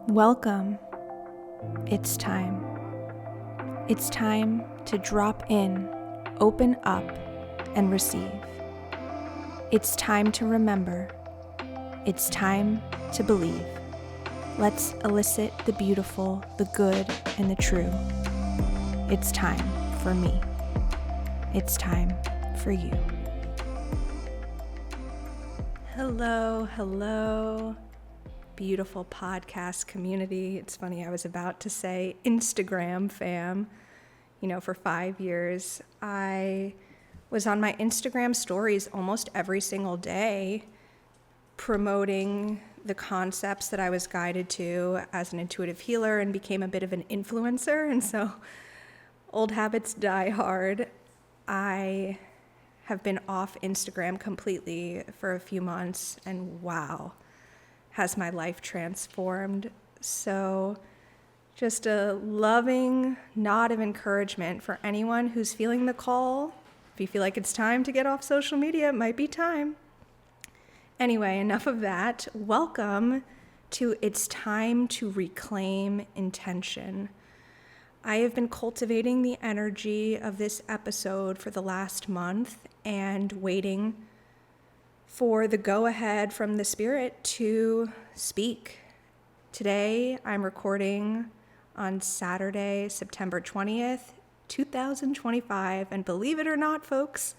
Welcome. It's time. It's time to drop in, open up, and receive. It's time to remember. It's time to believe. Let's elicit the beautiful, the good, and the true. It's time for me. It's time for you. Hello, beautiful podcast community. It's funny, I was about to say Instagram fam. For 5 years, I was on my Instagram stories almost every single day, promoting the concepts that I was guided to as an intuitive healer, and became a bit of an influencer. And so old habits die hard. I have been off Instagram completely for a few months, and wow, has my life transformed. So just a loving nod of encouragement for anyone who's feeling the call. If you feel like it's time to get off social media, it might be time. Anyway, enough of that. Welcome to It's Time to Reclaim Intention. I have been cultivating the energy of this episode for the last month and waiting for the go-ahead from the spirit to speak. Today, I'm recording on Saturday, September 20th, 2025, and believe it or not, folks,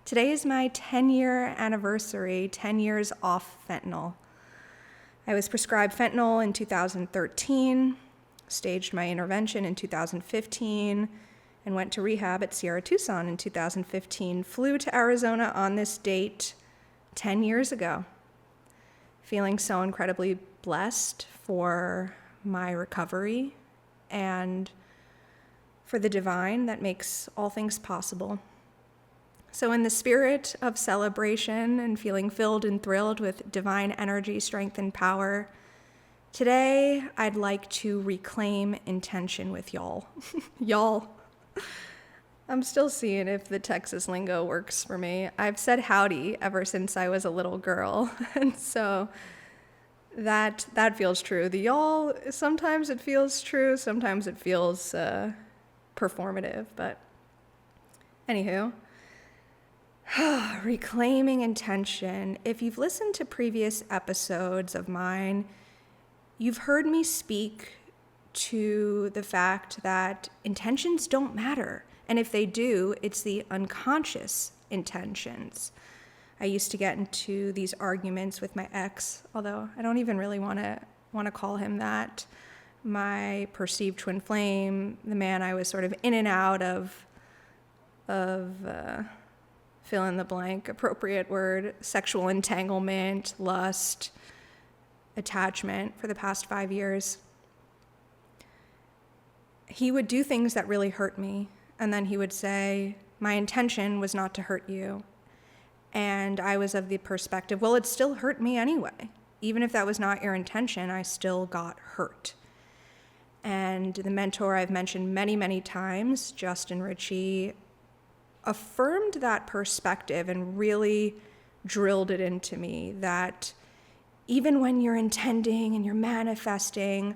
today is my 10-year anniversary, 10 years off fentanyl. I was prescribed fentanyl in 2013, staged my intervention in 2015, and went to rehab at Sierra Tucson in 2015, flew to Arizona on this date 10 years ago. Feeling so incredibly blessed for my recovery and for the divine that makes all things possible. So in the spirit of celebration and feeling filled and thrilled with divine energy, strength, and power, today I'd like to reclaim intention with y'all. Y'all. I'm still seeing if the Texas lingo works for me. I've said howdy ever since I was a little girl, and so that feels true. The y'all, sometimes it feels true, sometimes it feels performative, but anywho. Reclaiming intention. If you've listened to previous episodes of mine, you've heard me speak to the fact that intentions don't matter. And if they do, it's the unconscious intentions. I used to get into these arguments with my ex, although I don't even really want to call him that. My perceived twin flame, the man I was sort of in and out of fill in the blank, appropriate word, sexual entanglement, lust, attachment for the past 5 years. He would do things that really hurt me, and then he would say, my intention was not to hurt you. And I was of the perspective, well, it still hurt me anyway. Even if that was not your intention, I still got hurt. And the mentor I've mentioned many, many times, Justin Ritchie, affirmed that perspective and really drilled it into me that even when you're intending and you're manifesting,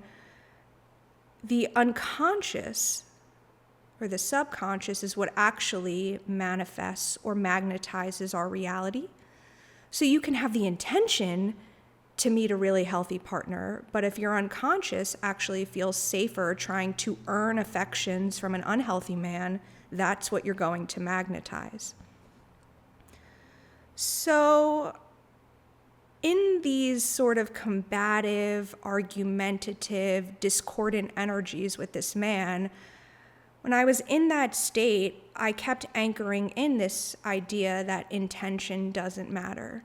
the unconscious or the subconscious is what actually manifests or magnetizes our reality. So you can have the intention to meet a really healthy partner, but if your unconscious actually feels safer trying to earn affections from an unhealthy man, that's what you're going to magnetize. So in these sort of combative, argumentative, discordant energies with this man, when I was in that state, I kept anchoring in this idea that intention doesn't matter.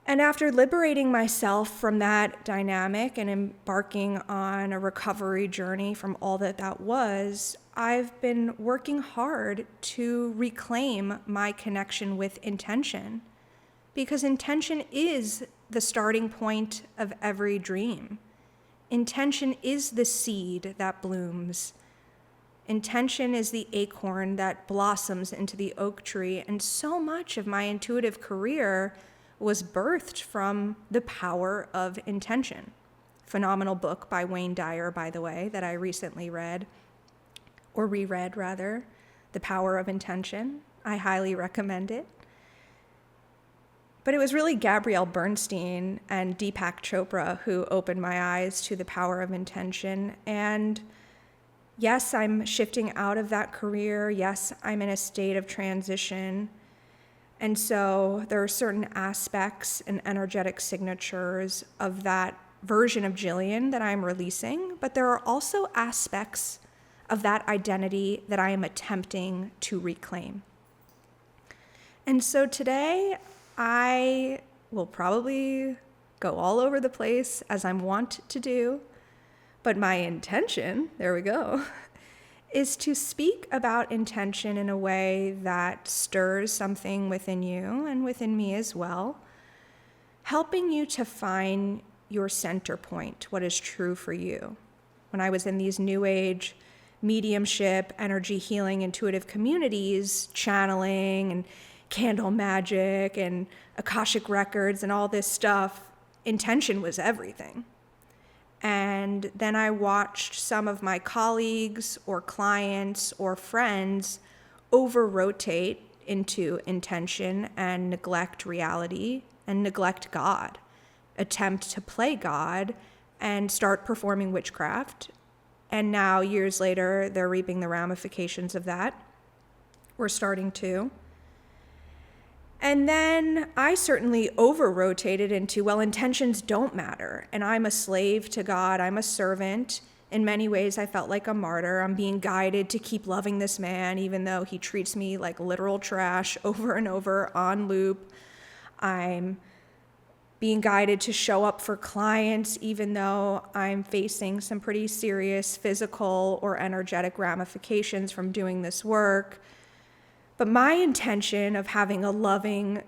And after liberating myself from that dynamic and embarking on a recovery journey from all that was, I've been working hard to reclaim my connection with intention, because intention is the starting point of every dream. Intention is the seed that blooms. Intention is the acorn that blossoms into the oak tree, and so much of my intuitive career was birthed from the power of intention. phenomenal book by Wayne Dyer, by the way, that I recently read, or reread rather, The Power of Intention. I highly recommend it. But it was really Gabrielle Bernstein and Deepak Chopra who opened my eyes to the power of intention. And yes, I'm shifting out of that career. Yes, I'm in a state of transition. And so there are certain aspects and energetic signatures of that version of Jillian that I'm releasing, but there are also aspects of that identity that I am attempting to reclaim. And so today, I will probably go all over the place as I'm wont to do, but my intention, there we go, is to speak about intention in a way that stirs something within you and within me as well, helping you to find your center point, what is true for you. When I was in these new age mediumship, energy healing, intuitive communities, channeling and candle magic and Akashic records and all this stuff, intention was everything. And then I watched some of my colleagues or clients or friends over-rotate into intention and neglect reality and neglect God, attempt to play God and start performing witchcraft. And now, years later, they're reaping the ramifications of that. We're starting to. And then I certainly over-rotated into, well, intentions don't matter. And I'm a slave to God. I'm a servant. In many ways, I felt like a martyr. I'm being guided to keep loving this man, even though he treats me like literal trash over and over on loop. I'm being guided to show up for clients, even though I'm facing some pretty serious physical or energetic ramifications from doing this work. But my intention of having a loving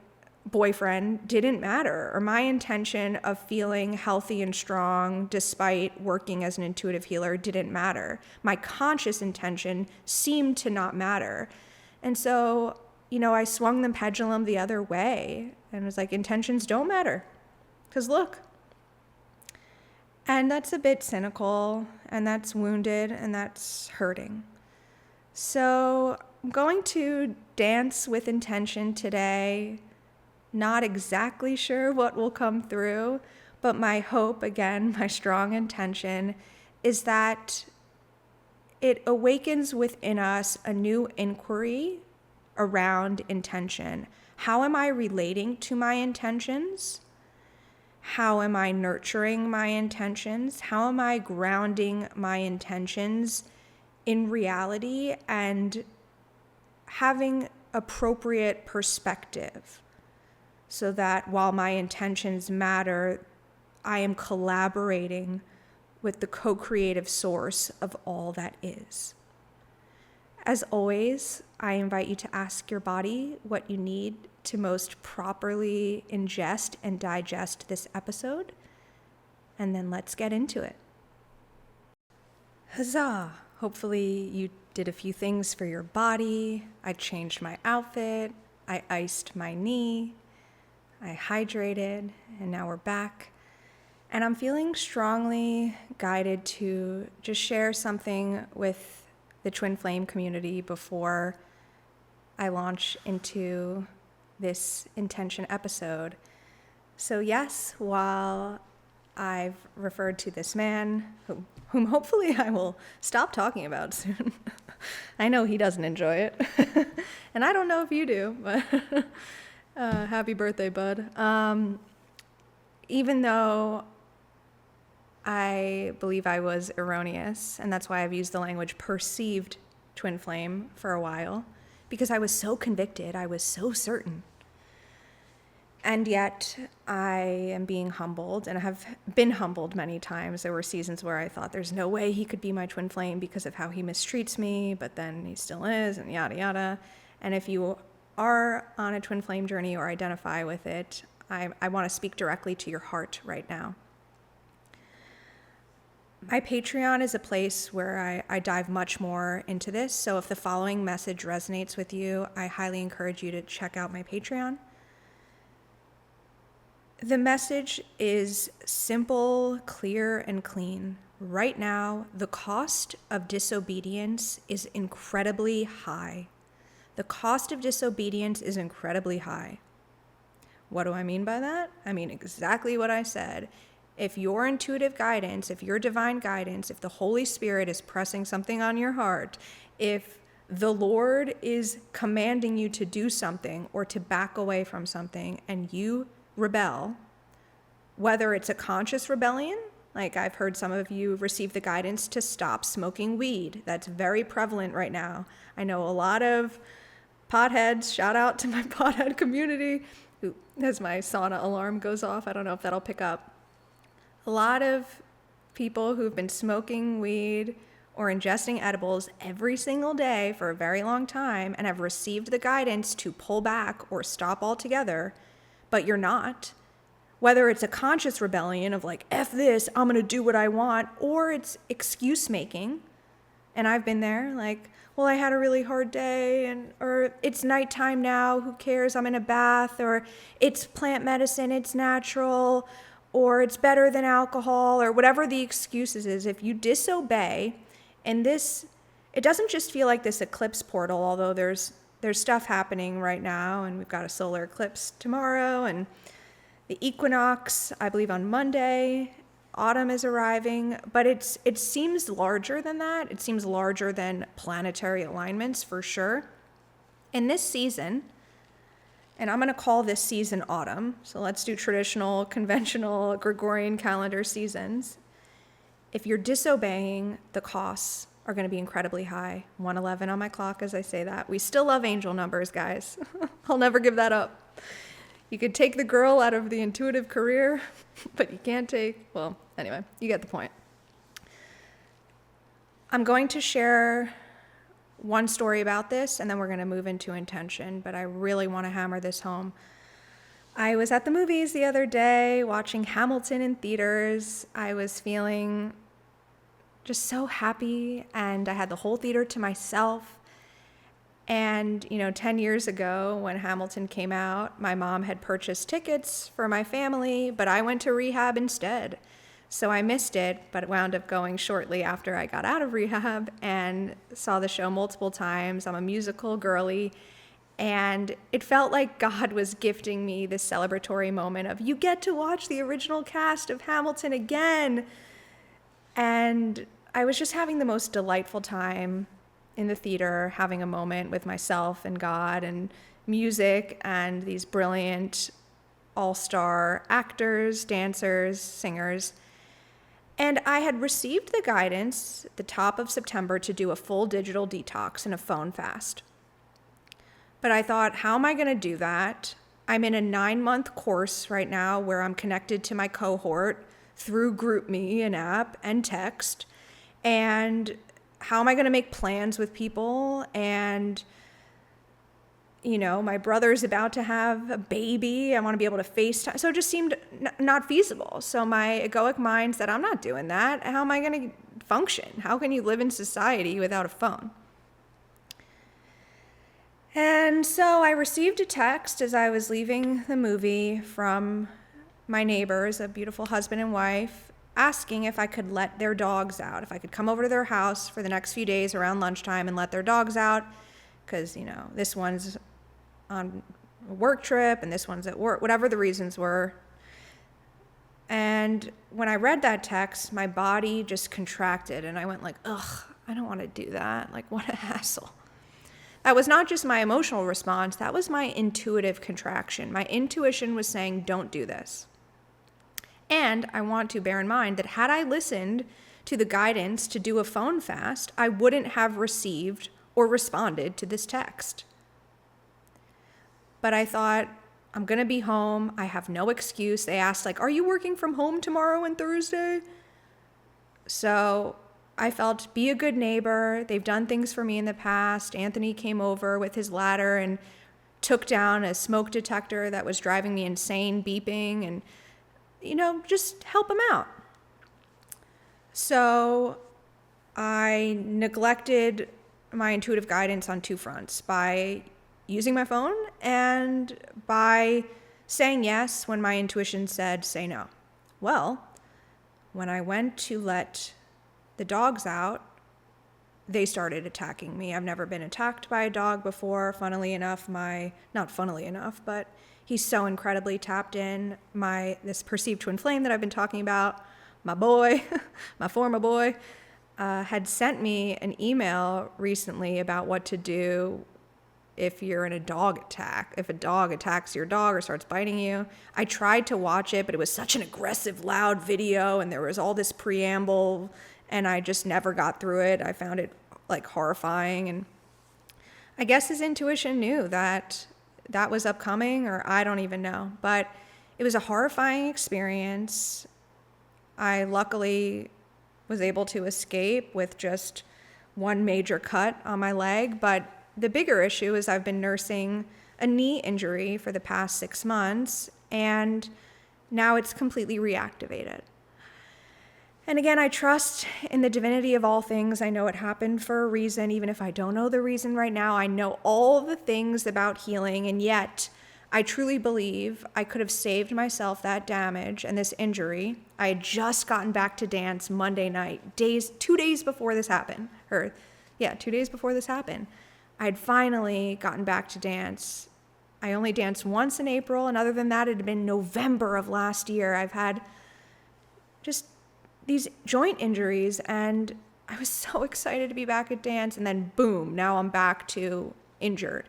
boyfriend didn't matter, or my intention of feeling healthy and strong despite working as an intuitive healer didn't matter. My conscious intention seemed to not matter. And so, I swung the pendulum the other way and was like, intentions don't matter, because look. And that's a bit cynical, and that's wounded, and that's hurting. So I'm going to dance with intention today. Not exactly sure what will come through, but my hope, again, my strong intention, is that it awakens within us a new inquiry around intention. How am I relating to my intentions? How am I nurturing my intentions? How am I grounding my intentions in reality and having appropriate perspective so that while my intentions matter, I am collaborating with the co-creative source of all that is. As always, I invite you to ask your body what you need to most properly ingest and digest this episode, and then let's get into it. Huzzah! Hopefully you did a few things for your body. I changed my outfit, I iced my knee, I hydrated, and now we're back. And I'm feeling strongly guided to just share something with the Twin Flame community before I launch into this intention episode. So yes, while I've referred to this man, whom hopefully I will stop talking about soon. I know he doesn't enjoy it. And I don't know if you do, but happy birthday, bud. Even though I believe I was erroneous, and that's why I've used the language perceived twin flame for a while, because I was so convicted, I was so certain. And yet I am being humbled, and I have been humbled many times. There were seasons where I thought there's no way he could be my twin flame because of how he mistreats me, but then he still is, and yada, yada. And if you are on a twin flame journey or identify with it, I want to speak directly to your heart right now. My Patreon is a place where I dive much more into this. So if the following message resonates with you, I highly encourage you to check out my Patreon. The message is simple, clear, and clean. Right now, the cost of disobedience is incredibly high. The cost of disobedience is incredibly high. What do I mean by that? I mean exactly what I said. If your intuitive guidance, if your divine guidance, if the Holy Spirit is pressing something on your heart, if the Lord is commanding you to do something or to back away from something and you rebel, whether it's a conscious rebellion, like I've heard some of you receive the guidance to stop smoking weed. That's very prevalent right now. I know a lot of potheads, shout out to my pothead community, who, as my sauna alarm goes off, I don't know if that'll pick up. A lot of people who've been smoking weed or ingesting edibles every single day for a very long time and have received the guidance to pull back or stop altogether, but you're not. Whether it's a conscious rebellion of like, F this, I'm going to do what I want, or it's excuse making. And I've been there, like, well, I had a really hard day, or it's nighttime now, who cares, I'm in a bath, or it's plant medicine, it's natural, or it's better than alcohol, or whatever the excuses is. If you disobey, and this, it doesn't just feel like this eclipse portal, although there's stuff happening right now, and we've got a solar eclipse tomorrow, and the equinox, I believe, on Monday. Autumn is arriving, but it seems larger than that. It seems larger than planetary alignments for sure. In this season, and I'm going to call this season autumn, so let's do traditional, conventional Gregorian calendar seasons. If you're disobeying, the costs are going to be incredibly high. 111 on my clock as I say that. We still love angel numbers, guys. I'll never give that up. You could take the girl out of the intuitive career, but you can't take, well, anyway, you get the point. I'm going to share one story about this, and then we're going to move into intention, but I really want to hammer this home. I was at the movies the other day watching Hamilton in theaters. I was feeling just so happy, and I had the whole theater to myself. And, 10 years ago when Hamilton came out, my mom had purchased tickets for my family, but I went to rehab instead. So I missed it, but wound up going shortly after I got out of rehab and saw the show multiple times. I'm a musical girly, and it felt like God was gifting me this celebratory moment of, you get to watch the original cast of Hamilton again. And I was just having the most delightful time in the theater, having a moment with myself and God and music and these brilliant all-star actors, dancers, singers. And I had received the guidance at the top of September to do a full digital detox and a phone fast. But I thought, how am I going to do that? I'm in a 9-month course right now where I'm connected to my cohort through GroupMe, an app, and text. And how am I going to make plans with people? And, my brother's about to have a baby. I want to be able to FaceTime. So it just seemed not feasible. So my egoic mind said, I'm not doing that. How am I going to function? How can you live in society without a phone? And so I received a text as I was leaving the movie from my neighbors, a beautiful husband and wife, asking if I could let their dogs out, if I could come over to their house for the next few days around lunchtime and let their dogs out, because, this one's on a work trip and this one's at work, whatever the reasons were. And when I read that text, my body just contracted and I went like, ugh, I don't want to do that. Like, what a hassle. That was not just my emotional response, that was my intuitive contraction. My intuition was saying, don't do this. And I want to bear in mind that had I listened to the guidance to do a phone fast, I wouldn't have received or responded to this text. But I thought, I'm going to be home. I have no excuse. They asked, are you working from home tomorrow and Thursday? So I felt, be a good neighbor. They've done things for me in the past. Anthony came over with his ladder and took down a smoke detector that was driving me insane, beeping, and just help them out. So I neglected my intuitive guidance on two fronts, by using my phone and by saying yes when my intuition said say no. Well, when I went to let the dogs out, they started attacking me. I've never been attacked by a dog before. Funnily enough, not funnily enough, but he's so incredibly tapped in. This perceived twin flame that I've been talking about, my boy, my former boy, had sent me an email recently about what to do if you're in a dog attack, if a dog attacks your dog or starts biting you. I tried to watch it, but it was such an aggressive, loud video, and there was all this preamble, and I just never got through it. I found it like horrifying, and I guess his intuition knew that that was upcoming, or I don't even know, but it was a horrifying experience. I luckily was able to escape with just one major cut on my leg, but the bigger issue is I've been nursing a knee injury for the past 6 months, and now it's completely reactivated. And again, I trust in the divinity of all things. I know it happened for a reason. Even if I don't know the reason right now, I know all the things about healing, and yet I truly believe I could have saved myself that damage and this injury. I had just gotten back to dance Monday night, 2 days before this happened. 2 days before this happened. I had finally gotten back to dance. I only danced once in April, and other than that, it had been November of last year. I've had just these joint injuries, and I was so excited to be back at dance, and then boom, now I'm back to injured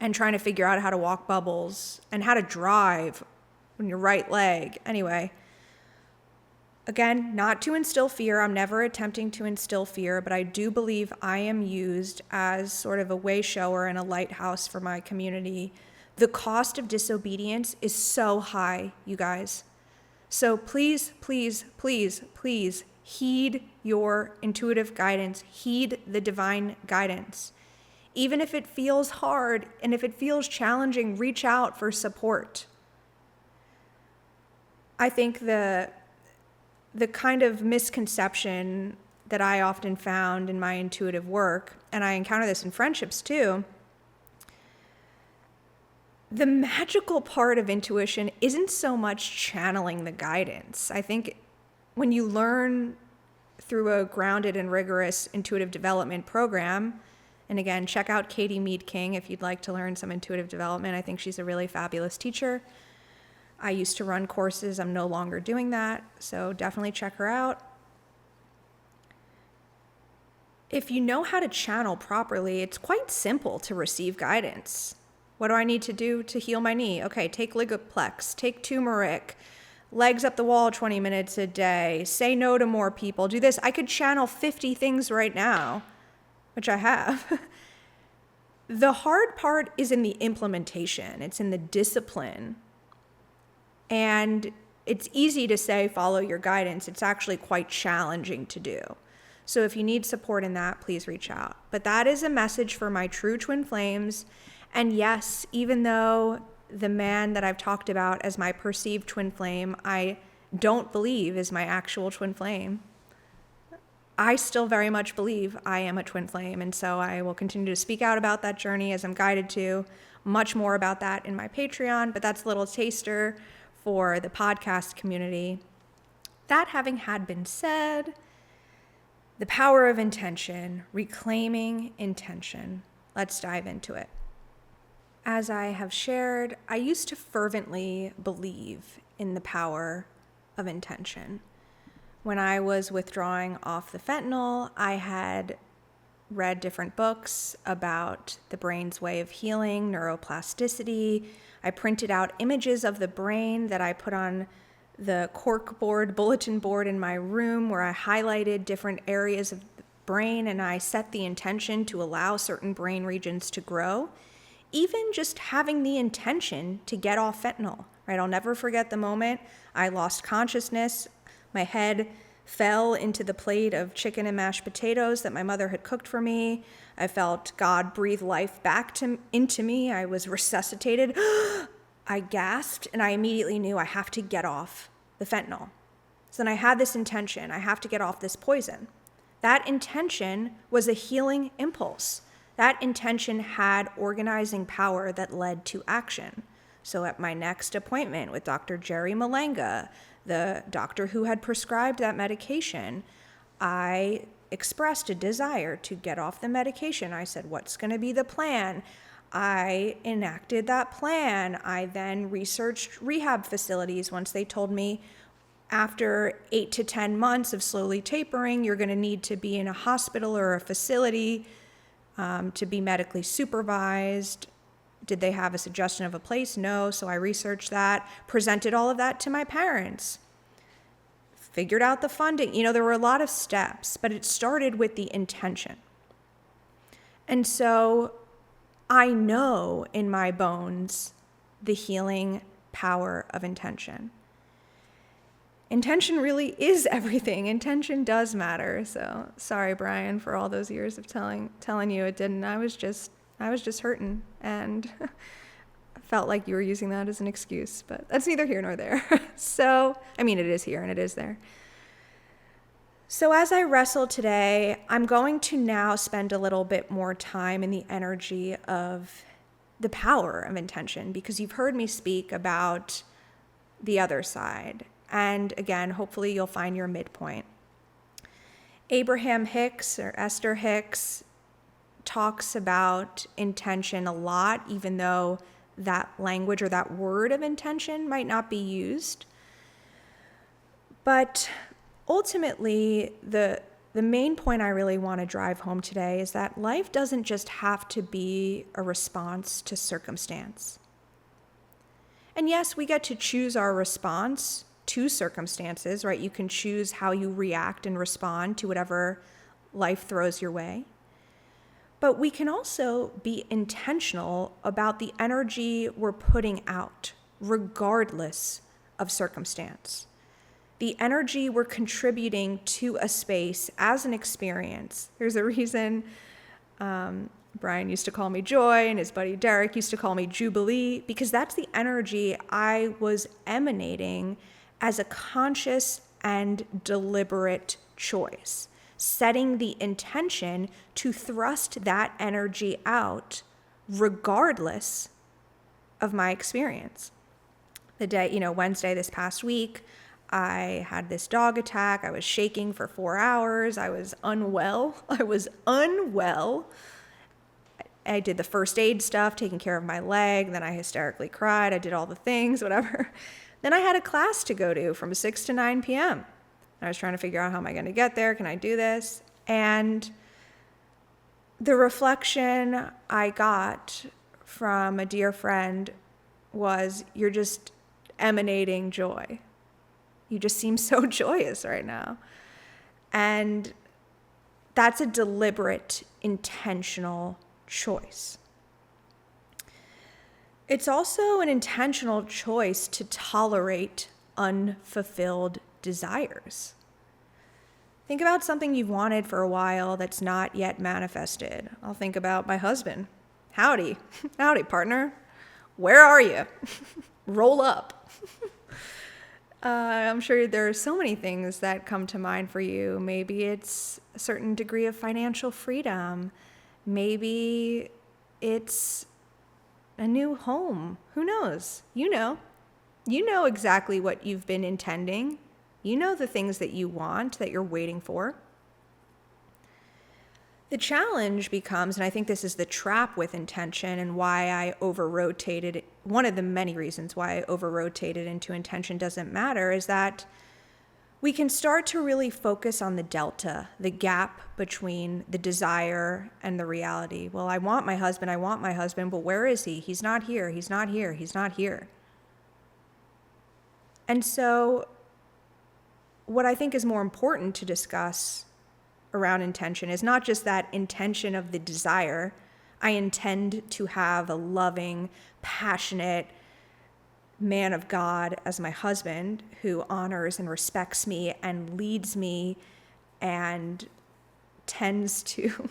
and trying to figure out how to walk bubbles and how to drive on your right leg. Anyway, again, not to instill fear. I'm never attempting to instill fear, but I do believe I am used as sort of a way shower and a lighthouse for my community. The cost of disobedience is so high, you guys. So please, please, please, please heed your intuitive guidance. Heed the divine guidance. Even if it feels hard and if it feels challenging, reach out for support. I think the kind of misconception that I often found in my intuitive work, and I encounter this in friendships too, the magical part of intuition isn't so much channeling the guidance. I think when you learn through a grounded and rigorous intuitive development program, and again, check out Katie Mead King if you'd like to learn some intuitive development. I think she's a really fabulous teacher. I used to run courses. I'm no longer doing that, so definitely check her out. If you know how to channel properly, it's quite simple to receive guidance. What do I need to do to heal my knee? Okay, take Ligoplex, take turmeric, legs up the wall 20 minutes a day, say no to more people, do this. I could channel 50 things right now, which I have. The hard part is in the implementation. It's in the discipline. And it's easy to say, follow your guidance. It's actually quite challenging to do. So if you need support in that, please reach out. But that is a message for my true twin flames. And yes, even though the man that I've talked about as my perceived twin flame, I don't believe is my actual twin flame, I still very much believe I am a twin flame. And so I will continue to speak out about that journey as I'm guided to. Much more about that in my Patreon, but that's a little taster for the podcast community. That having had been said, the power of intention, reclaiming intention. Let's dive into it. As I have shared, I used to fervently believe in the power of intention. When I was withdrawing off the fentanyl, I had read different books about the brain's way of healing, neuroplasticity. I printed out images of the brain that I put on the bulletin board in my room, where I highlighted different areas of the brain, and I set the intention to allow certain brain regions to grow. Even just having the intention to get off fentanyl, right? I'll never forget the moment I lost consciousness. My head fell into the plate of chicken and mashed potatoes that my mother had cooked for me. I felt God breathe life back into me. I was resuscitated. I gasped, and I immediately knew I have to get off the fentanyl. So then I had this intention. I have to get off this poison. That intention was a healing impulse. That intention had organizing power that led to action. So at my next appointment with Dr. Jerry Malenga, the doctor who had prescribed that medication, I expressed a desire to get off the medication. I said, what's going to be the plan? I enacted that plan. I then researched rehab facilities. Once they told me after 8 to 10 months of slowly tapering, you're going to need to be in a hospital or a facility to be medically supervised. Did they have a suggestion of a place? No. So I researched that, presented all of that to my parents, figured out the funding. There were a lot of steps, but it started with the intention. And so I know in my bones the healing power of intention. Intention really is everything. Intention does matter. So sorry, Brian, for all those years of telling you it didn't. I was just hurting, and felt like you were using that as an excuse, but that's neither here nor there. So, it is here and it is there. So as I wrestle today, I'm going to now spend a little bit more time in the energy of the power of intention, because you've heard me speak about the other side. And again, hopefully you'll find your midpoint. Abraham Hicks, or Esther Hicks, talks about intention a lot, even though that language or that word of intention might not be used. But ultimately, the main point I really want to drive home today is that life doesn't just have to be a response to circumstance. And yes, we get to choose our response to circumstances, right? You can choose how you react and respond to whatever life throws your way. But we can also be intentional about the energy we're putting out, regardless of circumstance. The energy we're contributing to a space as an experience. There's a reason Brian used to call me Joy, and his buddy Derek used to call me Jubilee, because that's the energy I was emanating as a conscious and deliberate choice, setting the intention to thrust that energy out regardless of my experience. The day, Wednesday this past week, I had this dog attack. I was shaking for 4 hours. I was unwell. I did the first aid stuff, taking care of my leg. Then I hysterically cried. I did all the things, whatever. Then I had a class to go to from 6 to 9 p.m. I was trying to figure out, how am I going to get there? Can I do this? And the reflection I got from a dear friend was, you're just emanating joy. You just seem so joyous right now. And that's a deliberate, intentional choice. It's also an intentional choice to tolerate unfulfilled desires. Think about something you've wanted for a while that's not yet manifested. I'll think about my husband. Howdy, partner. Where are you? Roll up. I'm sure there are so many things that come to mind for you. Maybe it's a certain degree of financial freedom. Maybe it's a new home. Who knows? You know exactly what you've been intending. You know the things that you want, that you're waiting for. The challenge becomes, and I think this is the trap with intention and why I over-rotated, one of the many reasons why I over-rotated into intention doesn't matter, is that we can start to really focus on the delta, the gap between the desire and the reality. Well, I want my husband, but where is he? He's not here. And so what I think is more important to discuss around intention is not just that intention of the desire. I intend to have a loving, passionate man of God as my husband who honors and respects me and leads me and tends to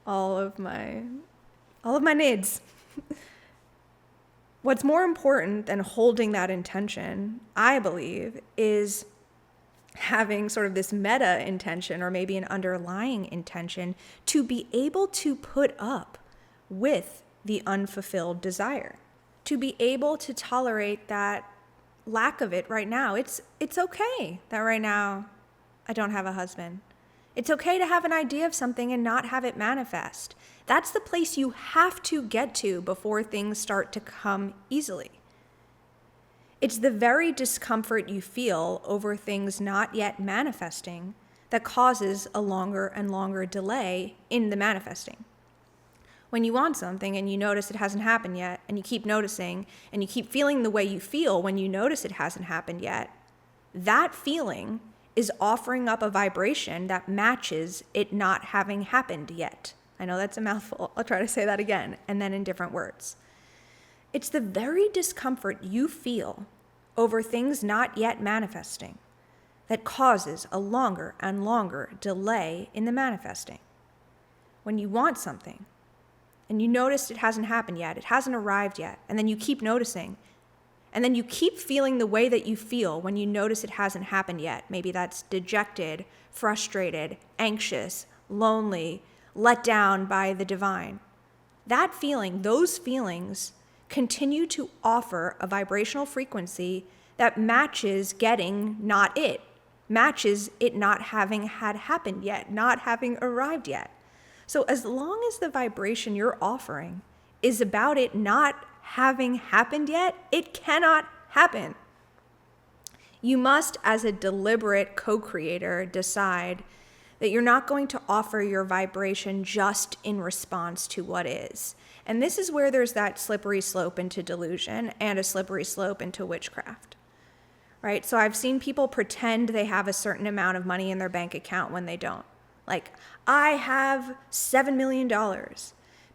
all of my needs. What's more important than holding that intention, I believe, is having sort of this meta intention, or maybe an underlying intention, to be able to put up with the unfulfilled desire, to be able to tolerate that lack of it right now. It's okay that right now I don't have a husband. It's okay to have an idea of something and not have it manifest. That's the place you have to get to before things start to come easily. It's the very discomfort you feel over things not yet manifesting that causes a longer and longer delay in the manifesting. When you want something and you notice it hasn't happened yet, and you keep noticing, and you keep feeling the way you feel when you notice it hasn't happened yet, that feeling is offering up a vibration that matches it not having happened yet. I know that's a mouthful. I'll try to say that again, and then in different words. It's the very discomfort you feel over things not yet manifesting that causes a longer and longer delay in the manifesting. When you want something and you notice it hasn't happened yet, it hasn't arrived yet, and then you keep noticing, and then you keep feeling the way that you feel when you notice it hasn't happened yet. Maybe that's dejected, frustrated, anxious, lonely, let down by the divine. That feeling, those feelings, continue to offer a vibrational frequency that matches getting not it, matches it not having had happened yet, not having arrived yet. So as long as the vibration you're offering is about it not having happened yet, it cannot happen. You must, as a deliberate co-creator, decide that you're not going to offer your vibration just in response to what is. And this is where there's that slippery slope into delusion and a slippery slope into witchcraft, right? So I've seen people pretend they have a certain amount of money in their bank account when they don't. Like, I have $7 million,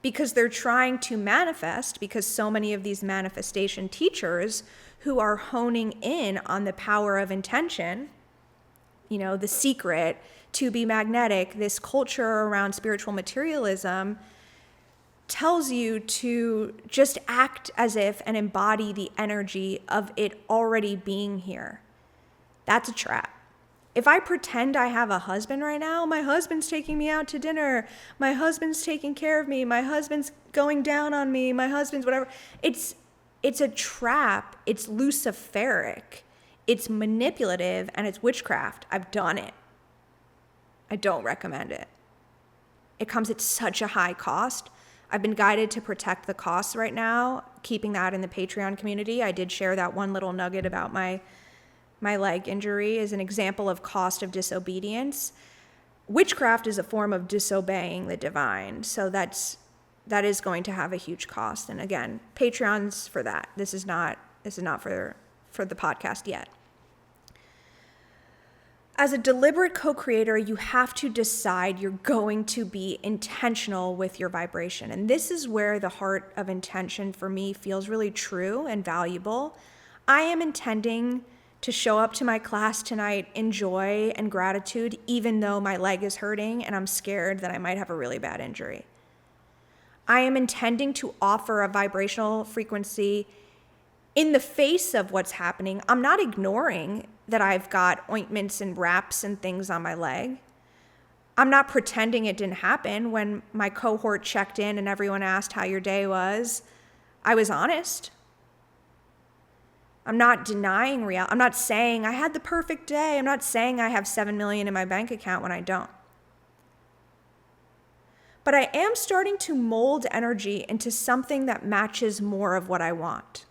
because they're trying to manifest, because so many of these manifestation teachers who are honing in on the power of intention, you know, the secret to be magnetic, this culture around spiritual materialism tells you to just act as if and embody the energy of it already being here. That's a trap. If I pretend I have a husband right now, my husband's taking me out to dinner, my husband's taking care of me, my husband's going down on me, my husband's whatever. It's a trap. It's luciferic. It's manipulative, and it's witchcraft. I've done it. I don't recommend it. It comes at such a high cost. I've been guided to protect the costs right now, keeping that in the Patreon community. I did share that one little nugget about my leg injury as an example of cost of disobedience. Witchcraft is a form of disobeying the divine. So that is going to have a huge cost. And again, Patreon's for that. This is not for the podcast yet. As a deliberate co-creator, you have to decide you're going to be intentional with your vibration. And this is where the heart of intention for me feels really true and valuable. I am intending to show up to my class tonight in joy and gratitude, even though my leg is hurting and I'm scared that I might have a really bad injury. I am intending to offer a vibrational frequency in the face of what's happening. I'm not ignoring that I've got ointments and wraps and things on my leg. I'm not pretending it didn't happen. When my cohort checked in and everyone asked how your day was, I was honest. I'm not denying reality. I'm not saying I had the perfect day. I'm not saying I have $7 million in my bank account when I don't. But I am starting to mold energy into something that matches more of what I want.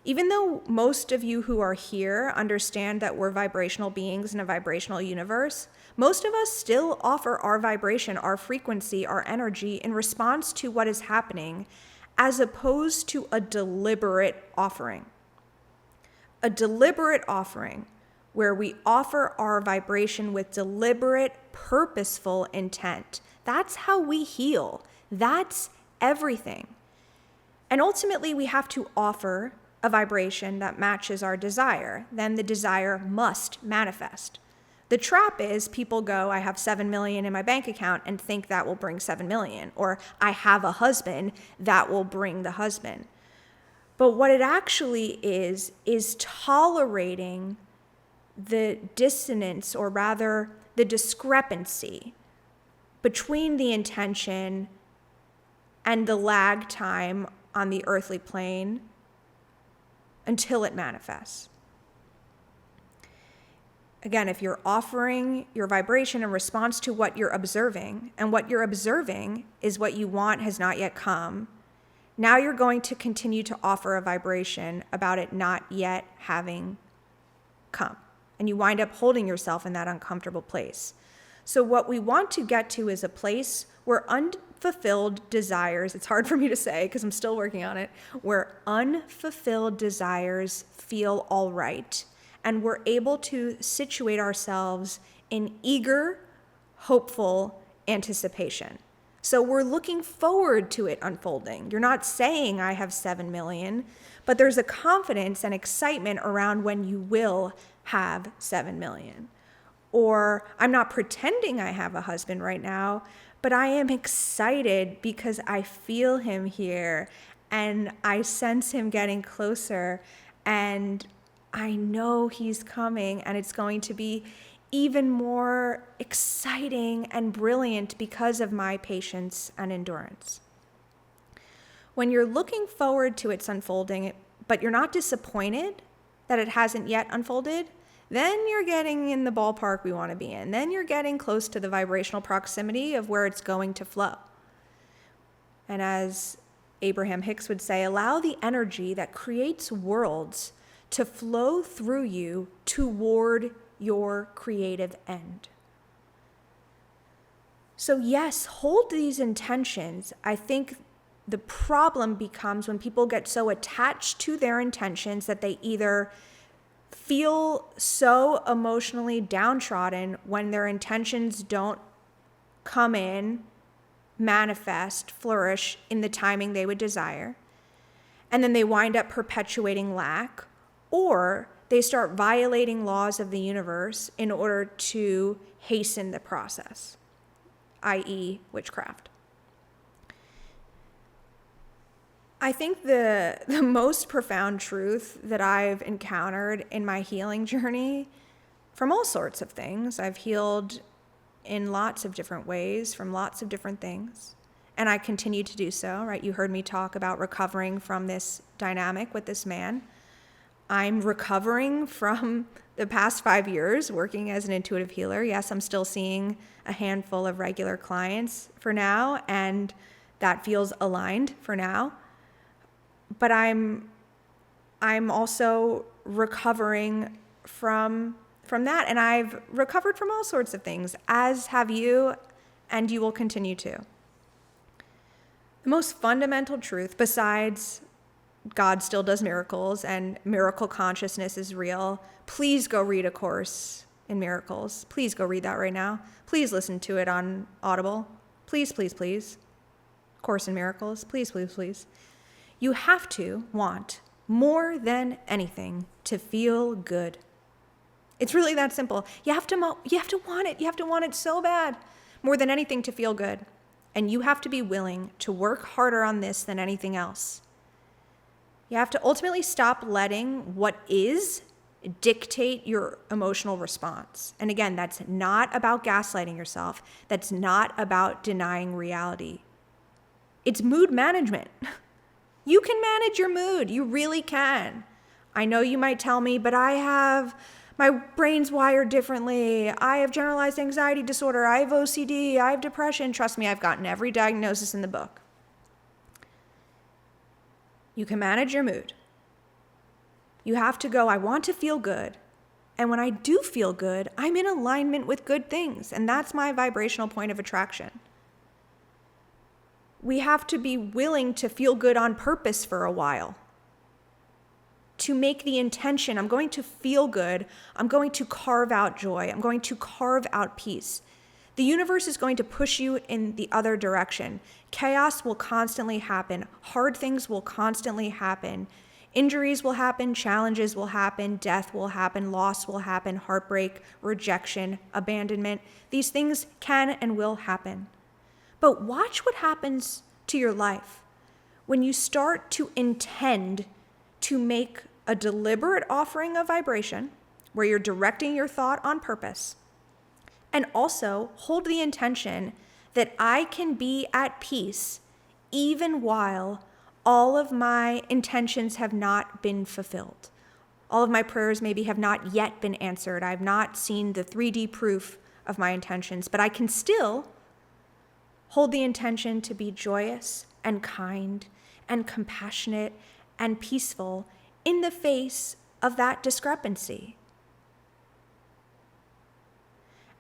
Even though most of you who are here understand that we're vibrational beings in a vibrational universe, most of us still offer our vibration, our frequency, our energy in response to what is happening, as opposed to a deliberate offering. A deliberate offering where we offer our vibration with deliberate, purposeful intent. That's how we heal. That's everything. And ultimately, we have to offer a vibration that matches our desire. Then the desire must manifest. The trap is people go, I have 7 million in my bank account, and think that will bring 7 million. Or I have a husband, that will bring the husband. But what it actually is tolerating the dissonance, or rather the discrepancy between the intention and the lag time on the earthly plane until it manifests. Again, if you're offering your vibration in response to what you're observing, and what you're observing is what you want has not yet come, now you're going to continue to offer a vibration about it not yet having come. And you wind up holding yourself in that uncomfortable place. So what we want to get to is a place where unfulfilled desires, it's hard for me to say because I'm still working on it, where unfulfilled desires feel all right. And we're able to situate ourselves in eager, hopeful anticipation. So we're looking forward to it unfolding. You're not saying I have 7 million, but there's a confidence and excitement around when you will have 7 million. Or I'm not pretending I have a husband right now, but I am excited because I feel him here and I sense him getting closer and I know he's coming, and it's going to be even more exciting and brilliant because of my patience and endurance. When you're looking forward to its unfolding, but you're not disappointed that it hasn't yet unfolded, then you're getting in the ballpark we want to be in. Then you're getting close to the vibrational proximity of where it's going to flow. And as Abraham Hicks would say, allow the energy that creates worlds to flow through you toward your creative end. So yes, hold these intentions. I think the problem becomes when people get so attached to their intentions that they either feel so emotionally downtrodden when their intentions don't come in, manifest, flourish in the timing they would desire, and then they wind up perpetuating lack, or they start violating laws of the universe in order to hasten the process, i.e. witchcraft. I think the most profound truth that I've encountered in my healing journey from all sorts of things, I've healed in lots of different ways from lots of different things, and I continue to do so, right? You heard me talk about recovering from this dynamic with this man. I'm recovering from the past 5 years working as an intuitive healer. Yes, I'm still seeing a handful of regular clients for now, and that feels aligned for now. But I'm also recovering from that, and I've recovered from all sorts of things, as have you, and you will continue to. The most fundamental truth, besides God still does miracles and miracle consciousness is real, please go read a course in miracles. Please go read that right now. Please listen to it on Audible. Please, please, please. Course in Miracles. Please, please, please. You have to want more than anything to feel good. It's really that simple. You have to want it. You have to want it so bad, more than anything to feel good. And you have to be willing to work harder on this than anything else. You have to ultimately stop letting what is dictate your emotional response. And again, that's not about gaslighting yourself. That's not about denying reality. It's mood management. You can manage your mood. You really can. I know you might tell me, but my brain's wired differently. I have generalized anxiety disorder. I have OCD. I have depression. Trust me, I've gotten every diagnosis in the book. You can manage your mood. You have to go, I want to feel good. And when I do feel good, I'm in alignment with good things. And that's my vibrational point of attraction. We have to be willing to feel good on purpose for a while. To make the intention, I'm going to feel good. I'm going to carve out joy. I'm going to carve out peace. The universe is going to push you in the other direction. Chaos will constantly happen. Hard things will constantly happen. Injuries will happen, challenges will happen, death will happen, loss will happen, heartbreak, rejection, abandonment. These things can and will happen. But watch what happens to your life when you start to intend to make a deliberate offering of vibration where you're directing your thought on purpose. And also hold the intention that I can be at peace even while all of my intentions have not been fulfilled. All of my prayers maybe have not yet been answered. I've not seen the 3D proof of my intentions, but I can still hold the intention to be joyous and kind and compassionate and peaceful in the face of that discrepancy.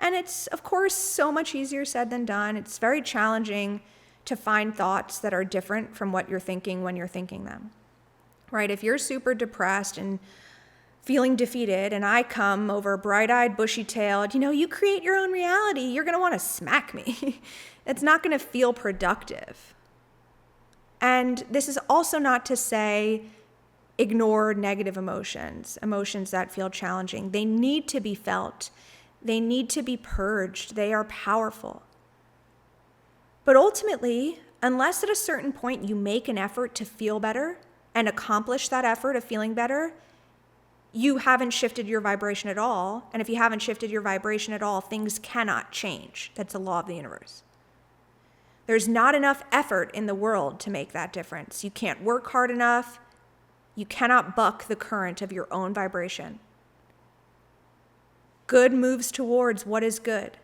And it's, of course, so much easier said than done. It's very challenging to find thoughts that are different from what you're thinking when you're thinking them, right? If you're super depressed and feeling defeated and I come over bright-eyed, bushy-tailed, you create your own reality, you're going to want to smack me. It's not going to feel productive. And this is also not to say ignore negative emotions that feel challenging. They need to be felt. They need to be purged. They are powerful. But ultimately, unless at a certain point you make an effort to feel better and accomplish that effort of feeling better, you haven't shifted your vibration at all. And if you haven't shifted your vibration at all, things cannot change. That's a law of the universe. There's not enough effort in the world to make that difference. You can't work hard enough. You cannot buck the current of your own vibration. Good moves towards what is good.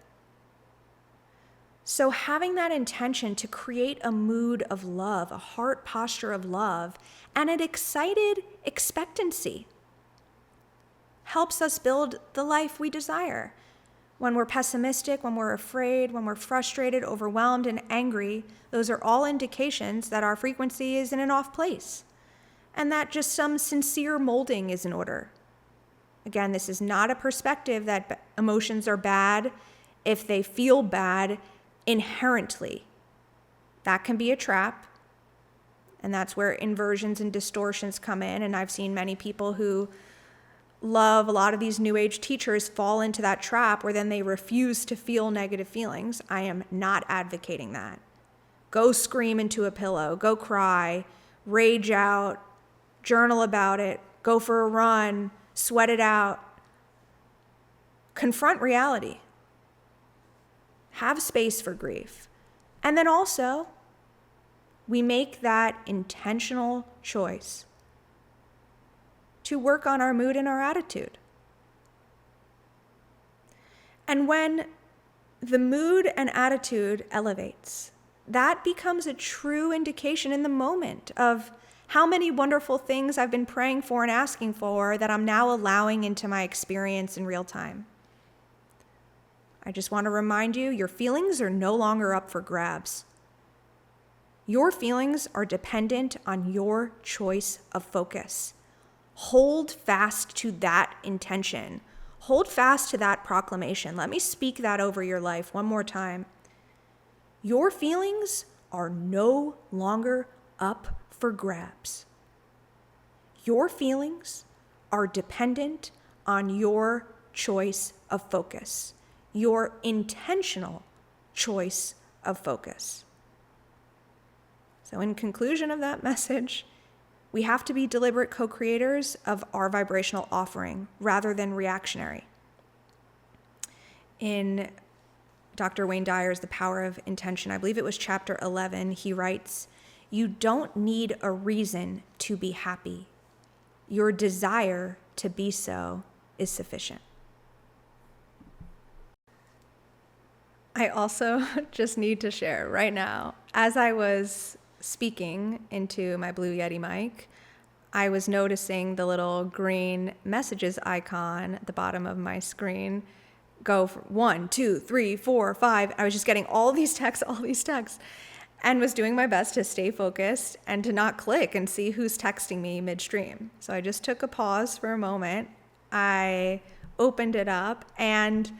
So having that intention to create a mood of love, a heart posture of love, and an excited expectancy helps us build the life we desire. When we're pessimistic, when we're afraid, when we're frustrated, overwhelmed, and angry, those are all indications that our frequency is in an off place and that just some sincere molding is in order. Again, this is not a perspective that emotions are bad if they feel bad inherently. That can be a trap, and that's where inversions and distortions come in. And I've seen many people who love a lot of these new age teachers fall into that trap where then they refuse to feel negative feelings. I am not advocating that. Go scream into a pillow, go cry, rage out, journal about it, go for a run, sweat it out. Confront reality. Have space for grief. And then also, we make that intentional choice to work on our mood and our attitude. And when the mood and attitude elevates, that becomes a true indication in the moment of how many wonderful things I've been praying for and asking for that I'm now allowing into my experience in real time. I just want to remind you, your feelings are no longer up for grabs. Your feelings are dependent on your choice of focus. Hold fast to that intention. Hold fast to that proclamation. Let me speak that over your life one more time. Your feelings are no longer up for grabs. Your feelings are dependent on your choice of focus, your intentional choice of focus. So in conclusion of that message, we have to be deliberate co-creators of our vibrational offering rather than reactionary. In Dr. Wayne Dyer's The Power of Intention, I believe it was chapter 11, he writes, "You don't need a reason to be happy. Your desire to be so is sufficient." I also just need to share right now, as I was speaking into my Blue Yeti mic, I was noticing the little green messages icon at the bottom of my screen go for 1, 2, 3, 4, 5. I was just getting all these texts, and was doing my best to stay focused and to not click and see who's texting me midstream. So I just took a pause for a moment. I opened it up, and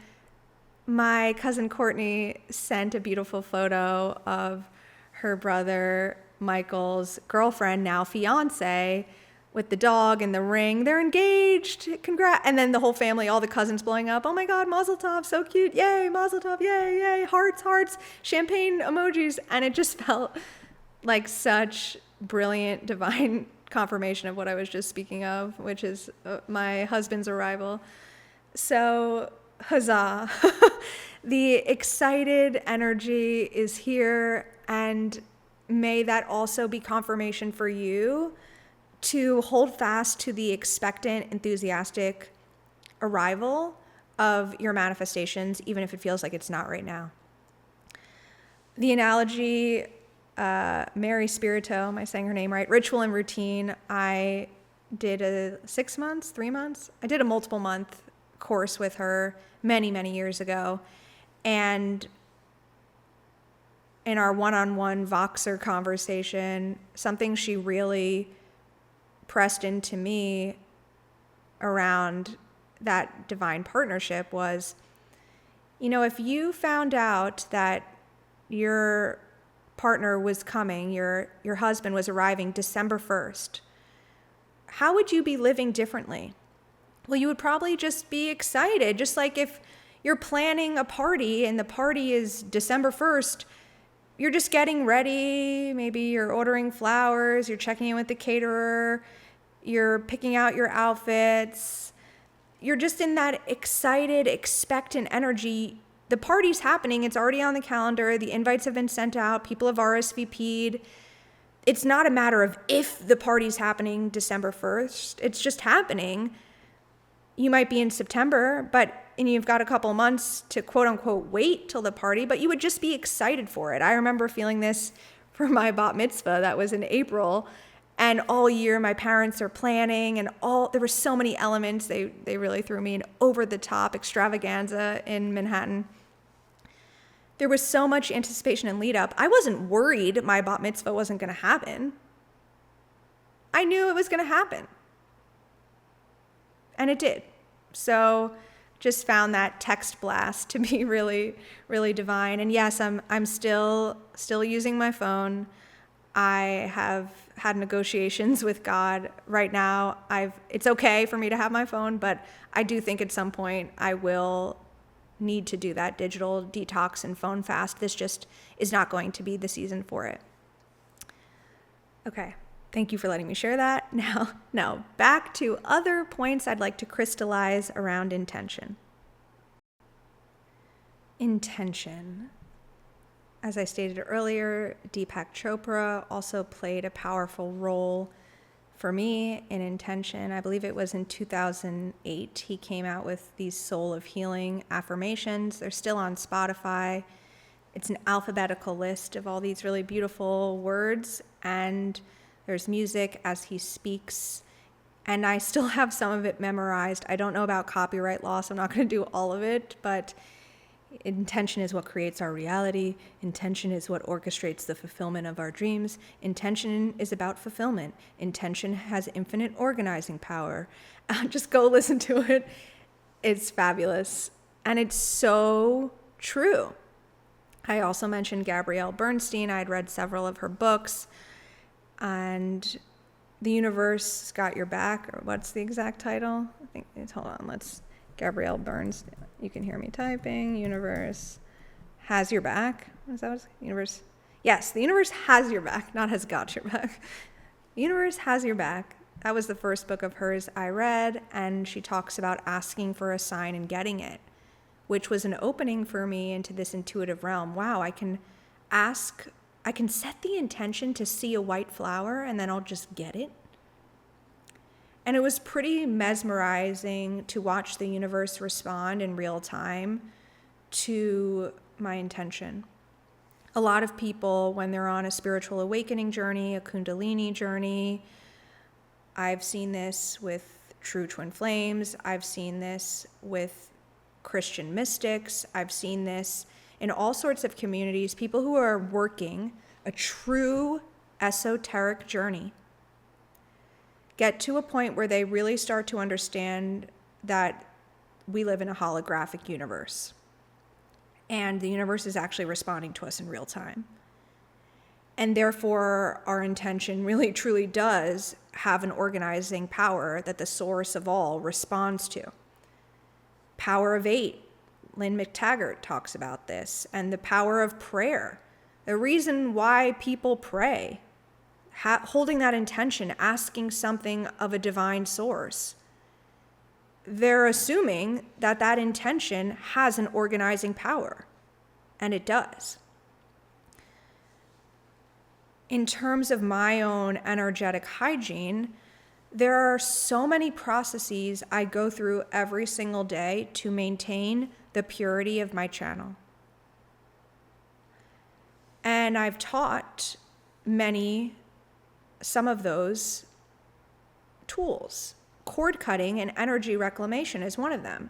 my cousin Courtney sent a beautiful photo of her brother Michael's girlfriend, now fiance, with the dog and the ring. They're engaged. Congrats. And then the whole family, all the cousins blowing up. Oh my God, Mazel Tov, so cute. Yay, Mazel Tov, yay, yay. Hearts, champagne emojis. And it just felt like such brilliant, divine confirmation of what I was just speaking of, which is my husband's arrival. So, huzzah. The excited energy is here, and may that also be confirmation for you to hold fast to the expectant, enthusiastic arrival of your manifestations, even if it feels like it's not right now. The analogy, Mary Spirito, am I saying her name right? Ritual and routine. I did a 6 months, 3 months. I did a multiple month course with her many, many years ago. And in our one-on-one Voxer conversation, something she really pressed into me around that divine partnership was, if you found out that your partner was coming, your husband was arriving December 1st, how would you be living differently? Well, you would probably just be excited. Just like if you're planning a party and the party is December 1st, you're just getting ready. Maybe you're ordering flowers, you're checking in with the caterer, you're picking out your outfits. You're just in that excited, expectant energy. The party's happening. It's already on the calendar. The invites have been sent out. People have RSVP'd. It's not a matter of if the party's happening December 1st. It's just happening. You might be in September, and you've got a couple months to quote unquote wait till the party, but you would just be excited for it. I remember feeling this for my bat mitzvah that was in April, and all year my parents are planning, and there were so many elements. They really threw me an over the top extravaganza in Manhattan. There was so much anticipation and lead up. I wasn't worried my bat mitzvah wasn't going to happen. I knew it was going to happen. And it did. So just found that text blast to be really, really divine. And yes, I'm still using my phone. I have had negotiations with God right now. It's okay for me to have my phone, but I do think at some point I will need to do that digital detox and phone fast. This just is not going to be the season for it. Okay. Thank you for letting me share that. Now back to other points I'd like to crystallize around intention. Intention. As I stated earlier, Deepak Chopra also played a powerful role for me in intention. I believe it was in 2008 he came out with these Soul of Healing affirmations. They're still on Spotify. It's an alphabetical list of all these really beautiful words, and there's music as he speaks, and I still have some of it memorized. I don't know about copyright law, so I'm not going to do all of it, but intention is what creates our reality. Intention is what orchestrates the fulfillment of our dreams. Intention is about fulfillment. Intention has infinite organizing power. Just go listen to it. It's fabulous, and it's so true. I also mentioned Gabrielle Bernstein. I'd read several of her books. And The Universe Got Your Back, or what's the exact title? I think it's, hold on, Gabrielle Burns, you can hear me typing. Universe Has Your Back. Is that what it's, Universe? Yes, The Universe Has Your Back, not Has Got Your Back. The Universe Has Your Back. That was the first book of hers I read, and she talks about asking for a sign and getting it, which was an opening for me into this intuitive realm. Wow, I can set the intention to see a white flower and then I'll just get it. And it was pretty mesmerizing to watch the universe respond in real time to my intention. A lot of people, when they're on a spiritual awakening journey, a Kundalini journey, I've seen this with true twin flames, I've seen this with Christian mystics, I've seen this in all sorts of communities, people who are working a true esoteric journey get to a point where they really start to understand that we live in a holographic universe and the universe is actually responding to us in real time. And therefore, our intention really truly does have an organizing power that the source of all responds to. Power of 8. Lynn McTaggart talks about this, and the power of prayer. The reason why people pray, holding that intention, asking something of a divine source, they're assuming that that intention has an organizing power, and it does. in terms of my own energetic hygiene, there are so many processes I go through every single day to maintain the purity of my channel. And I've taught some of those tools. Cord cutting and energy reclamation is one of them.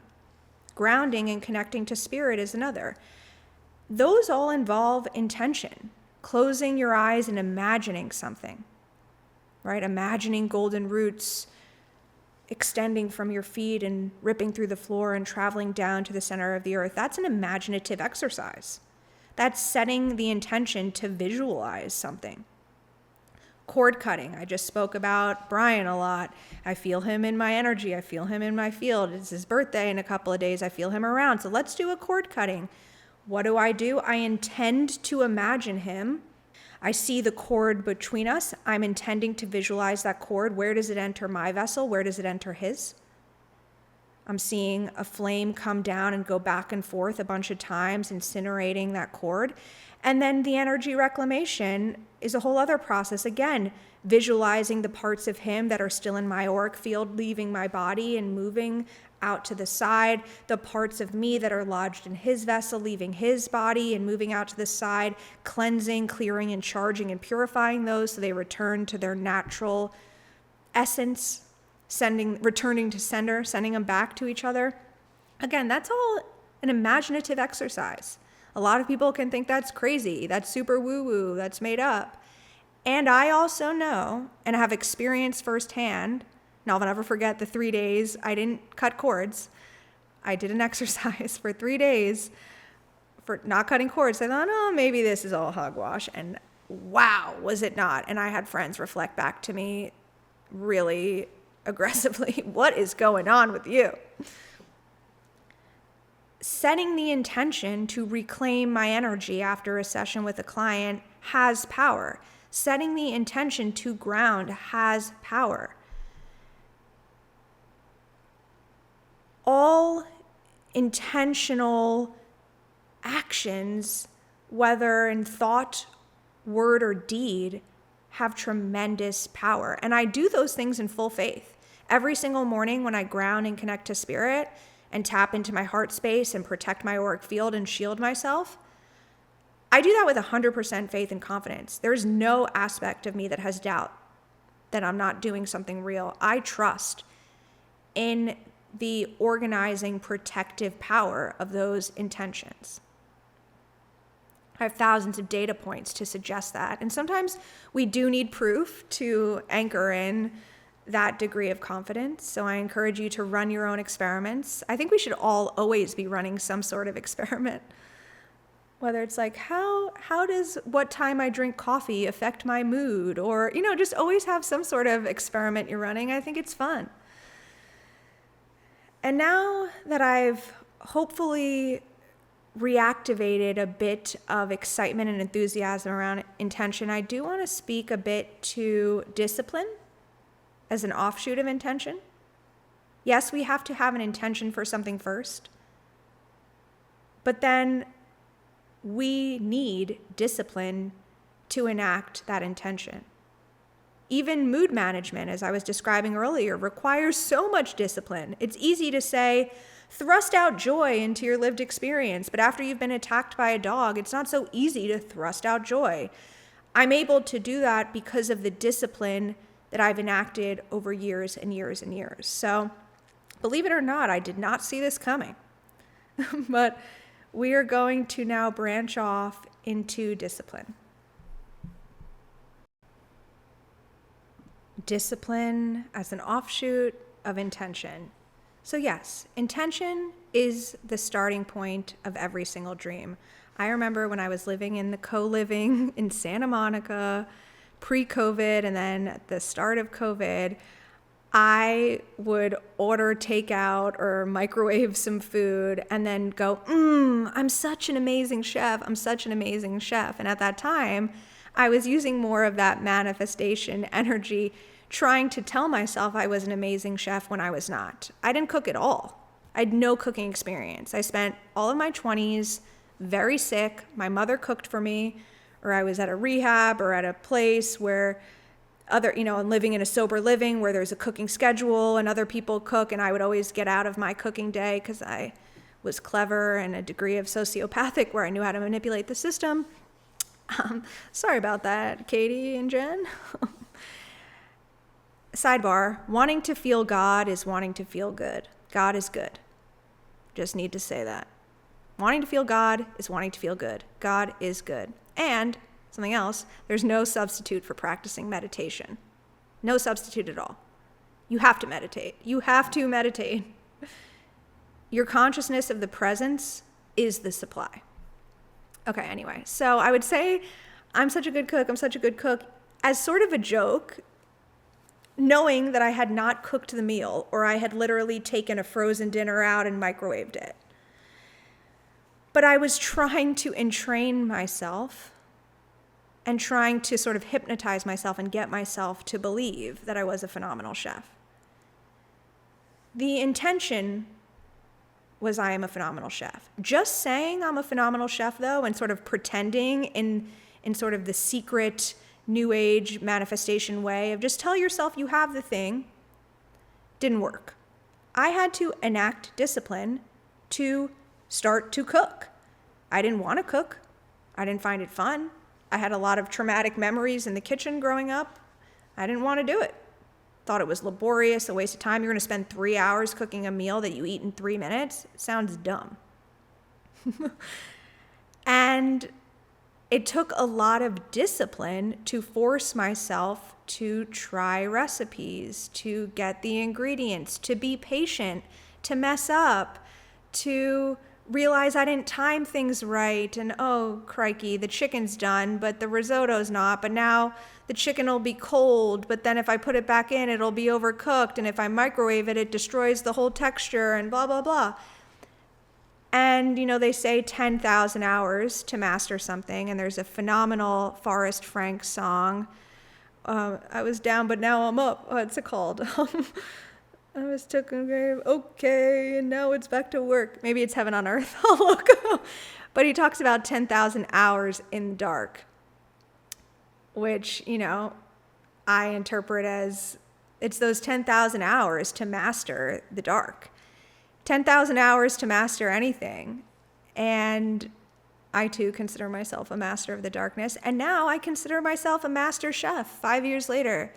Grounding and connecting to spirit is another. Those all involve intention, closing your eyes and imagining something, right? Imagining golden roots extending from your feet and ripping through the floor and traveling down to the center of the earth. That's an imaginative exercise. That's setting the intention to visualize something. Cord cutting. I just spoke about Brian a lot. I feel him in my energy. I feel him in my field. It's his birthday in a couple of days. I feel him around. So let's do a cord cutting. What do? I intend to imagine him. I see the cord between us. I'm intending to visualize that cord. Where does it enter my vessel? Where does it enter his? I'm seeing a flame come down and go back and forth a bunch of times, incinerating that cord. And then the energy reclamation is a whole other process. Again, visualizing the parts of him that are still in my auric field, leaving my body and moving out to the side, the parts of me that are lodged in his vessel, leaving his body and moving out to the side, cleansing, clearing, and charging and purifying those so they return to their natural essence, returning to sender, sending them back to each other. Again, that's all an imaginative exercise. A lot of people can think that's crazy, that's super woo-woo, that's made up. And I also know, and have experienced firsthand, and I'll never forget the 3 days I didn't cut cords. I did an exercise for 3 days for not cutting cords. I thought, oh, maybe this is all hogwash. And wow, was it not? And I had friends reflect back to me really aggressively, what is going on with you? Setting the intention to reclaim my energy after a session with a client has power. Setting the intention to ground has power. All intentional actions, whether in thought, word, or deed, have tremendous power. And I do those things in full faith. Every single morning when I ground and connect to spirit and tap into my heart space and protect my auric field and shield myself, I do that with 100% faith and confidence. There's no aspect of me that has doubt that I'm not doing something real. I trust in the organizing, protective power of those intentions. I have thousands of data points to suggest that. And sometimes we do need proof to anchor in that degree of confidence. So I encourage you to run your own experiments. I think we should all always be running some sort of experiment. Whether it's like, how does what time I drink coffee affect my mood? Or, just always have some sort of experiment you're running. I think it's fun. And now that I've hopefully reactivated a bit of excitement and enthusiasm around intention, I do want to speak a bit to discipline as an offshoot of intention. Yes, we have to have an intention for something first, but then we need discipline to enact that intention. Even mood management, as I was describing earlier, requires so much discipline. It's easy to say, thrust out joy into your lived experience, but after you've been attacked by a dog, it's not so easy to thrust out joy. I'm able to do that because of the discipline that I've enacted over years and years and years. So, believe it or not, I did not see this coming. But we are going to now branch off into discipline. Discipline as an offshoot of intention. So yes, intention is the starting point of every single dream. I remember when I was living in the co-living in Santa Monica, pre-COVID, and then at the start of COVID, I would order takeout or microwave some food and then go, I'm such an amazing chef. I'm such an amazing chef. And at that time, I was using more of that manifestation energy, trying to tell myself I was an amazing chef when I was not. I didn't cook at all. I had no cooking experience. I spent all of my 20s very sick. My mother cooked for me or I was at a rehab or at a place where I'm living in a sober living where there's a cooking schedule and other people cook, and I would always get out of my cooking day because I was clever and a degree of sociopathic where I knew how to manipulate the system. Sorry about that, Katie and Jen. Sidebar, wanting to feel God is wanting to feel good. God is good. Just need to say that. Wanting to feel God is wanting to feel good. God is good. And something else, there's no substitute for practicing meditation. No substitute at all. You have to meditate. You have to meditate. Your consciousness of the presence is the supply. Okay, anyway, so I would say I'm such a good cook as sort of a joke, knowing that I had not cooked the meal or I had literally taken a frozen dinner out and microwaved it. But I was trying to entrain myself and trying to sort of hypnotize myself and get myself to believe that I was a phenomenal chef. The intention was I am a phenomenal chef. Just saying I'm a phenomenal chef, though, and sort of pretending in sort of the secret New Age manifestation way of just tell yourself you have the thing, didn't work. I had to enact discipline to start to cook. I didn't want to cook. I didn't find it fun. I had a lot of traumatic memories in the kitchen growing up. I didn't want to do it. Thought it was laborious, a waste of time. You're going to spend 3 hours cooking a meal that you eat in 3 minutes. It sounds dumb. And it took a lot of discipline to force myself to try recipes, to get the ingredients, to be patient, to mess up, to realize I didn't time things right, and oh, crikey, the chicken's done, but the risotto's not, but now the chicken will be cold, but then if I put it back in, it'll be overcooked, and if I microwave it, it destroys the whole texture, and blah, blah, blah. And, they say 10,000 hours to master something, and there's a phenomenal Forrest Frank song, I was down, but now I'm up. What's it called? I was taken very okay, and now it's back to work. Maybe it's Heaven on Earth. I'll look. But he talks about 10,000 hours in the dark, which, I interpret as it's those 10,000 hours to master the dark. 10,000 hours to master anything. And I, too, consider myself a master of the darkness. And now I consider myself a master chef 5 years later.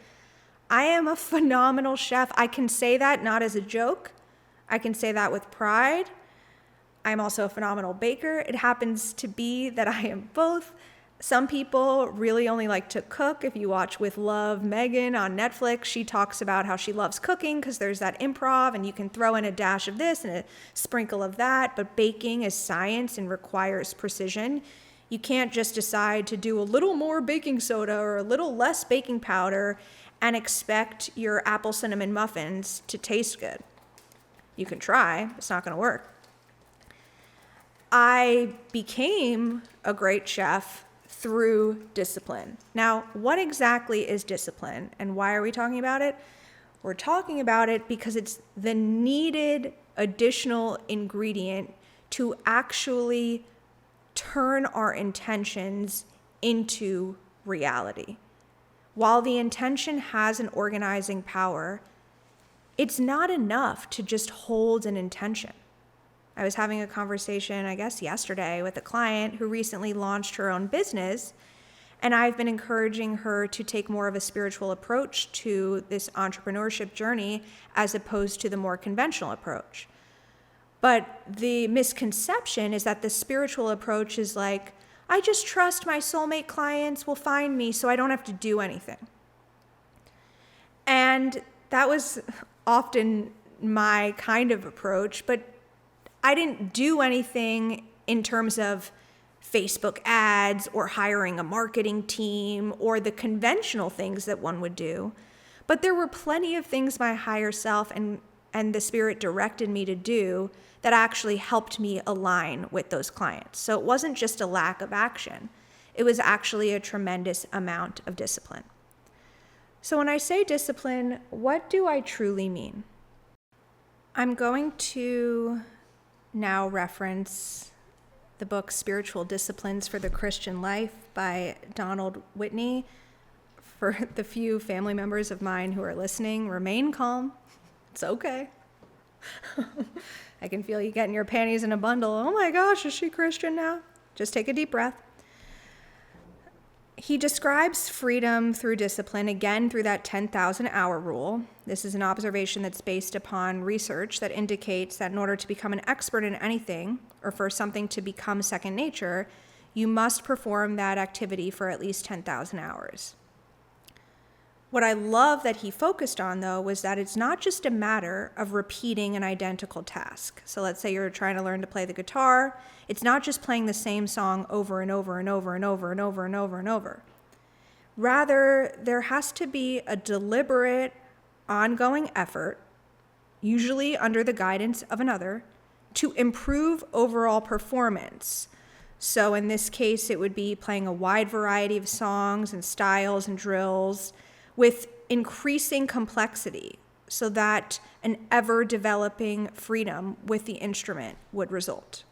I am a phenomenal chef. I can say that not as a joke. I can say that with pride. I'm also a phenomenal baker. It happens to be that I am both. Some people really only like to cook. If you watch With Love Megan on Netflix, she talks about how she loves cooking because there's that improv and you can throw in a dash of this and a sprinkle of that. But baking is science and requires precision. You can't just decide to do a little more baking soda or a little less baking powder and expect your apple cinnamon muffins to taste good. You can try, it's not going to work. I became a great chef through discipline. Now, what exactly is discipline and why are we talking about it? We're talking about it because it's the needed additional ingredient to actually turn our intentions into reality. While the intention has an organizing power, it's not enough to just hold an intention. I was having a conversation, I guess yesterday, with a client who recently launched her own business, and I've been encouraging her to take more of a spiritual approach to this entrepreneurship journey as opposed to the more conventional approach. But the misconception is that the spiritual approach is like, I just trust my soulmate clients will find me so I don't have to do anything. And that was often my kind of approach, but I didn't do anything in terms of Facebook ads or hiring a marketing team or the conventional things that one would do. But there were plenty of things my higher self and the spirit directed me to do that actually helped me align with those clients. So it wasn't just a lack of action. It was actually a tremendous amount of discipline. So when I say discipline, what do I truly mean? I'm going to now reference the book Spiritual Disciplines for the Christian Life by Donald Whitney. For the few family members of mine who are listening, remain calm. It's okay. I can feel you getting your panties in a bundle. Oh my gosh, is she Christian now? Just take a deep breath. He describes freedom through discipline, again, through that 10,000 hour rule. This is an observation that's based upon research that indicates that in order to become an expert in anything, or for something to become second nature, you must perform that activity for at least 10,000 hours. What I love that he focused on, though, was that it's not just a matter of repeating an identical task. So let's say you're trying to learn to play the guitar. It's not just playing the same song over and over and over and over and over and over and over. Rather, there has to be a deliberate, ongoing effort, usually under the guidance of another, to improve overall performance. So in this case, it would be playing a wide variety of songs and styles and drills, with increasing complexity so that an ever-developing freedom with the instrument would result.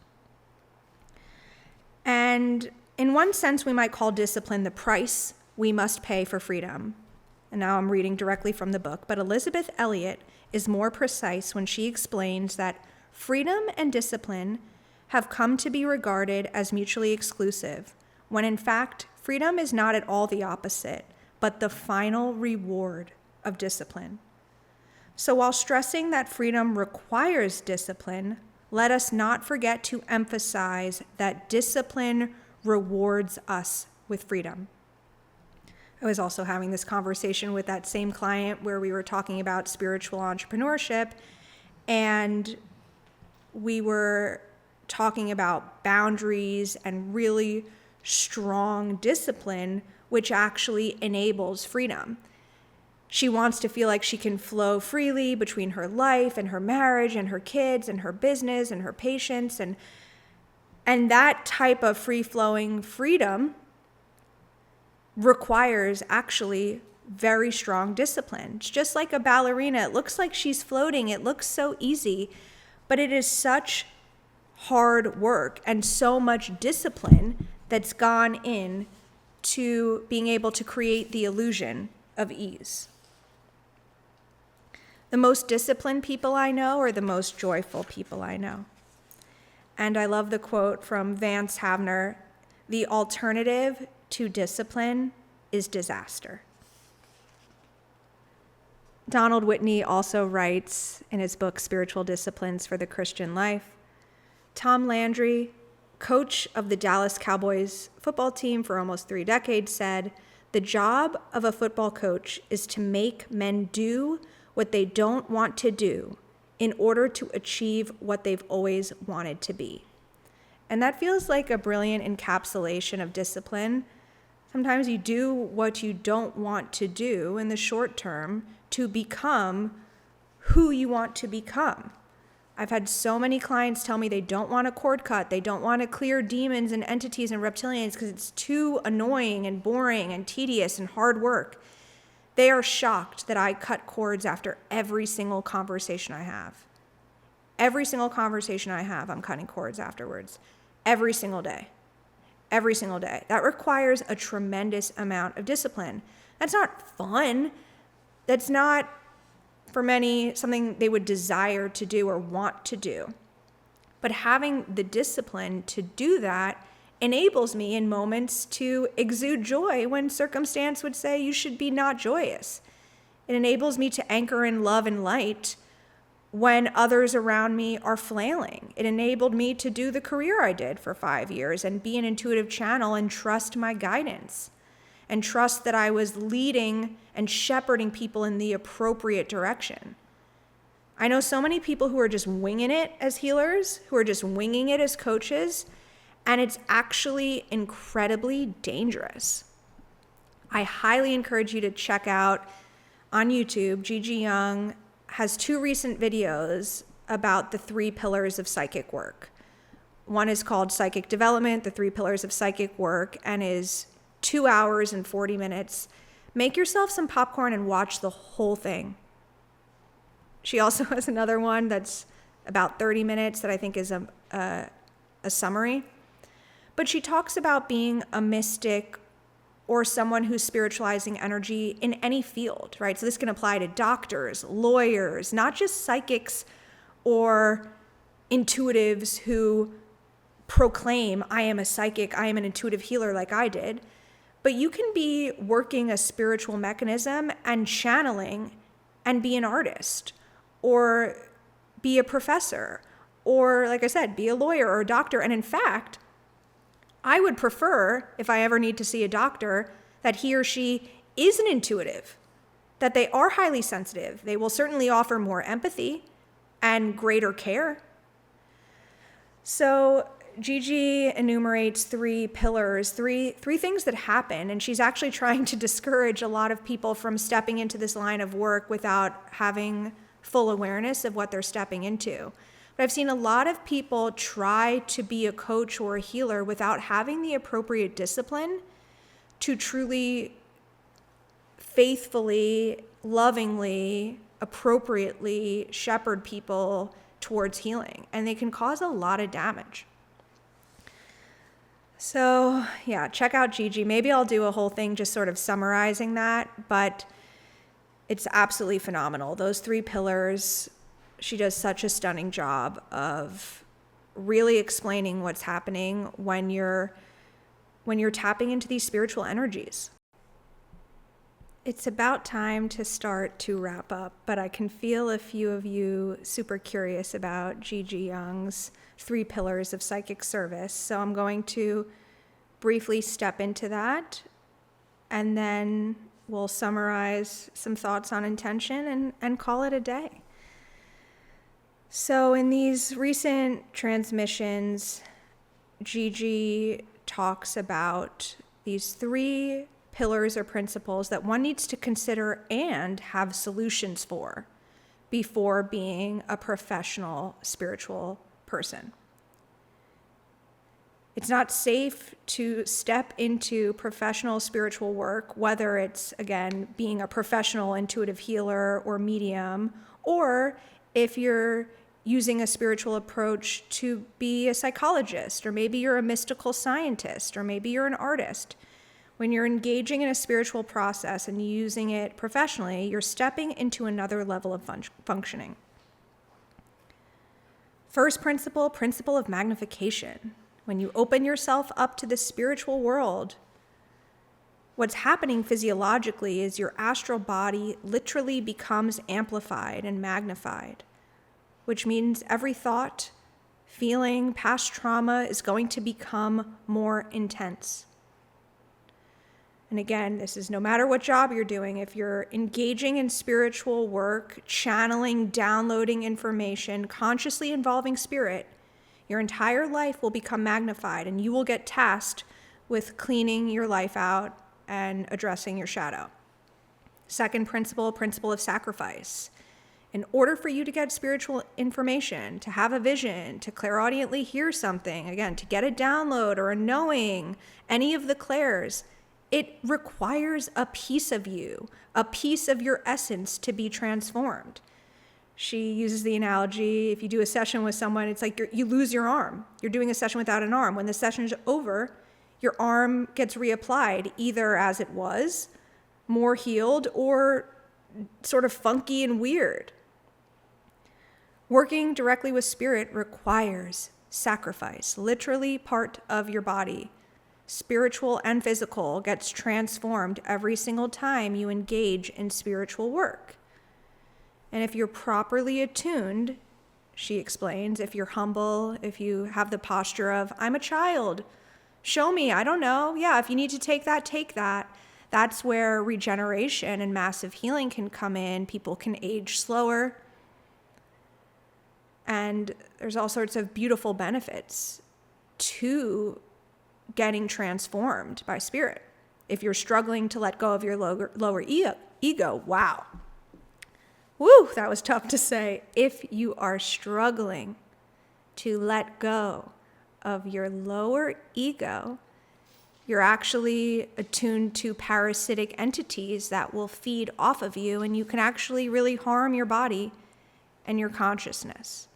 And in one sense, we might call discipline the price we must pay for freedom. And now I'm reading directly from the book, but Elizabeth Elliot is more precise when she explains that freedom and discipline have come to be regarded as mutually exclusive, when in fact, freedom is not at all the opposite, but the final reward of discipline. So while stressing that freedom requires discipline, let us not forget to emphasize that discipline rewards us with freedom. I was also having this conversation with that same client where we were talking about spiritual entrepreneurship, and we were talking about boundaries and really strong discipline, which actually enables freedom. She wants to feel like she can flow freely between her life and her marriage and her kids and her business and her patients. And that type of free-flowing freedom requires actually very strong discipline. It's just like a ballerina. It looks like she's floating. It looks so easy, but it is such hard work and so much discipline that's gone in to being able to create the illusion of ease. The most disciplined people I know are the most joyful people I know. And I love the quote from Vance Havner, "The alternative to discipline is disaster." Donald Whitney also writes in his book, Spiritual Disciplines for the Christian Life, Tom Landry, coach of the Dallas Cowboys football team for almost 3 decades, said, "The job of a football coach is to make men do what they don't want to do in order to achieve what they've always wanted to be." And that feels like a brilliant encapsulation of discipline. Sometimes you do what you don't want to do in the short term to become who you want to become. I've had so many clients tell me they don't want a cord cut. They don't want to clear demons and entities and reptilians because it's too annoying and boring and tedious and hard work. They are shocked that I cut cords after every single conversation I have. Every single conversation I have, I'm cutting cords afterwards. Every single day. Every single day. That requires a tremendous amount of discipline. That's not fun. That's not, for many, something they would desire to do or want to do. But having the discipline to do that enables me in moments to exude joy when circumstance would say you should be not joyous. It enables me to anchor in love and light when others around me are flailing. It enabled me to do the career I did for 5 years and be an intuitive channel and trust my guidance and trust that I was leading and shepherding people in the appropriate direction. I know so many people who are just winging it as healers, who are just winging it as coaches, and it's actually incredibly dangerous. I highly encourage you to check out on YouTube, Gigi Young has 2 recent videos about the 3 pillars of psychic work. One is called Psychic Development, the 3 pillars of psychic work, and is 2 hours and 40 minutes. Make yourself some popcorn and watch the whole thing. She also has another one that's about 30 minutes that I think is a summary. But she talks about being a mystic or someone who's spiritualizing energy in any field, right? So this can apply to doctors, lawyers, not just psychics or intuitives who proclaim, I am a psychic, I am an intuitive healer like I did. But you can be working a spiritual mechanism and channeling and be an artist or be a professor or, like I said, be a lawyer or a doctor. And in fact, I would prefer, if I ever need to see a doctor, that he or she is an intuitive, that they are highly sensitive. They will certainly offer more empathy and greater care. So Gigi enumerates 3 pillars, three things that happen, and she's actually trying to discourage a lot of people from stepping into this line of work without having full awareness of what they're stepping into. But I've seen a lot of people try to be a coach or a healer without having the appropriate discipline to truly, faithfully, lovingly, appropriately shepherd people towards healing. And they can cause a lot of damage. So yeah, check out Gigi. Maybe I'll do a whole thing just sort of summarizing that, but it's absolutely phenomenal. Those 3 pillars, she does such a stunning job of really explaining what's happening when you're tapping into these spiritual energies. It's about time to start to wrap up, but I can feel a few of you super curious about Gigi Young's 3 pillars of psychic service. So I'm going to briefly step into that, and then we'll summarize some thoughts on intention and call it a day. So in these recent transmissions, Gigi talks about these 3 pillars or principles that one needs to consider and have solutions for before being a professional spiritual person. It's not safe to step into professional spiritual work, whether it's, again, being a professional intuitive healer or medium, or if you're using a spiritual approach to be a psychologist, or maybe you're a mystical scientist, or maybe you're an artist. When you're engaging in a spiritual process and using it professionally, you're stepping into another level of functioning. First principle of magnification. When you open yourself up to the spiritual world, what's happening physiologically is your astral body literally becomes amplified and magnified, which means every thought, feeling, past trauma is going to become more intense. And again, this is no matter what job you're doing. If you're engaging in spiritual work, channeling, downloading information, consciously involving spirit, your entire life will become magnified, and you will get tasked with cleaning your life out and addressing your shadow. Second principle of sacrifice. In order for you to get spiritual information, to have a vision, to clairaudiently hear something, again, to get a download or a knowing, any of the clairs, it requires a piece of you, a piece of your essence to be transformed. She uses the analogy, if you do a session with someone, it's like you lose your arm. You're doing a session without an arm. When the session's over, your arm gets reapplied, either as it was, more healed, or sort of funky and weird. Working directly with spirit requires sacrifice, literally part of your body. Spiritual and physical gets transformed every single time you engage in spiritual work. And if you're properly attuned, she explains, if you're humble, if you have the posture of, I'm a child, show me, I don't know. Yeah, if you need to take that, take that. That's where regeneration and massive healing can come in. People can age slower. And there's all sorts of beautiful benefits to getting transformed by spirit. If you're struggling to let go of your lower ego, wow. Woo, that was tough to say. If you are struggling to let go of your lower ego, you're actually attuned to parasitic entities that will feed off of you, and you can actually really harm your body and your consciousness.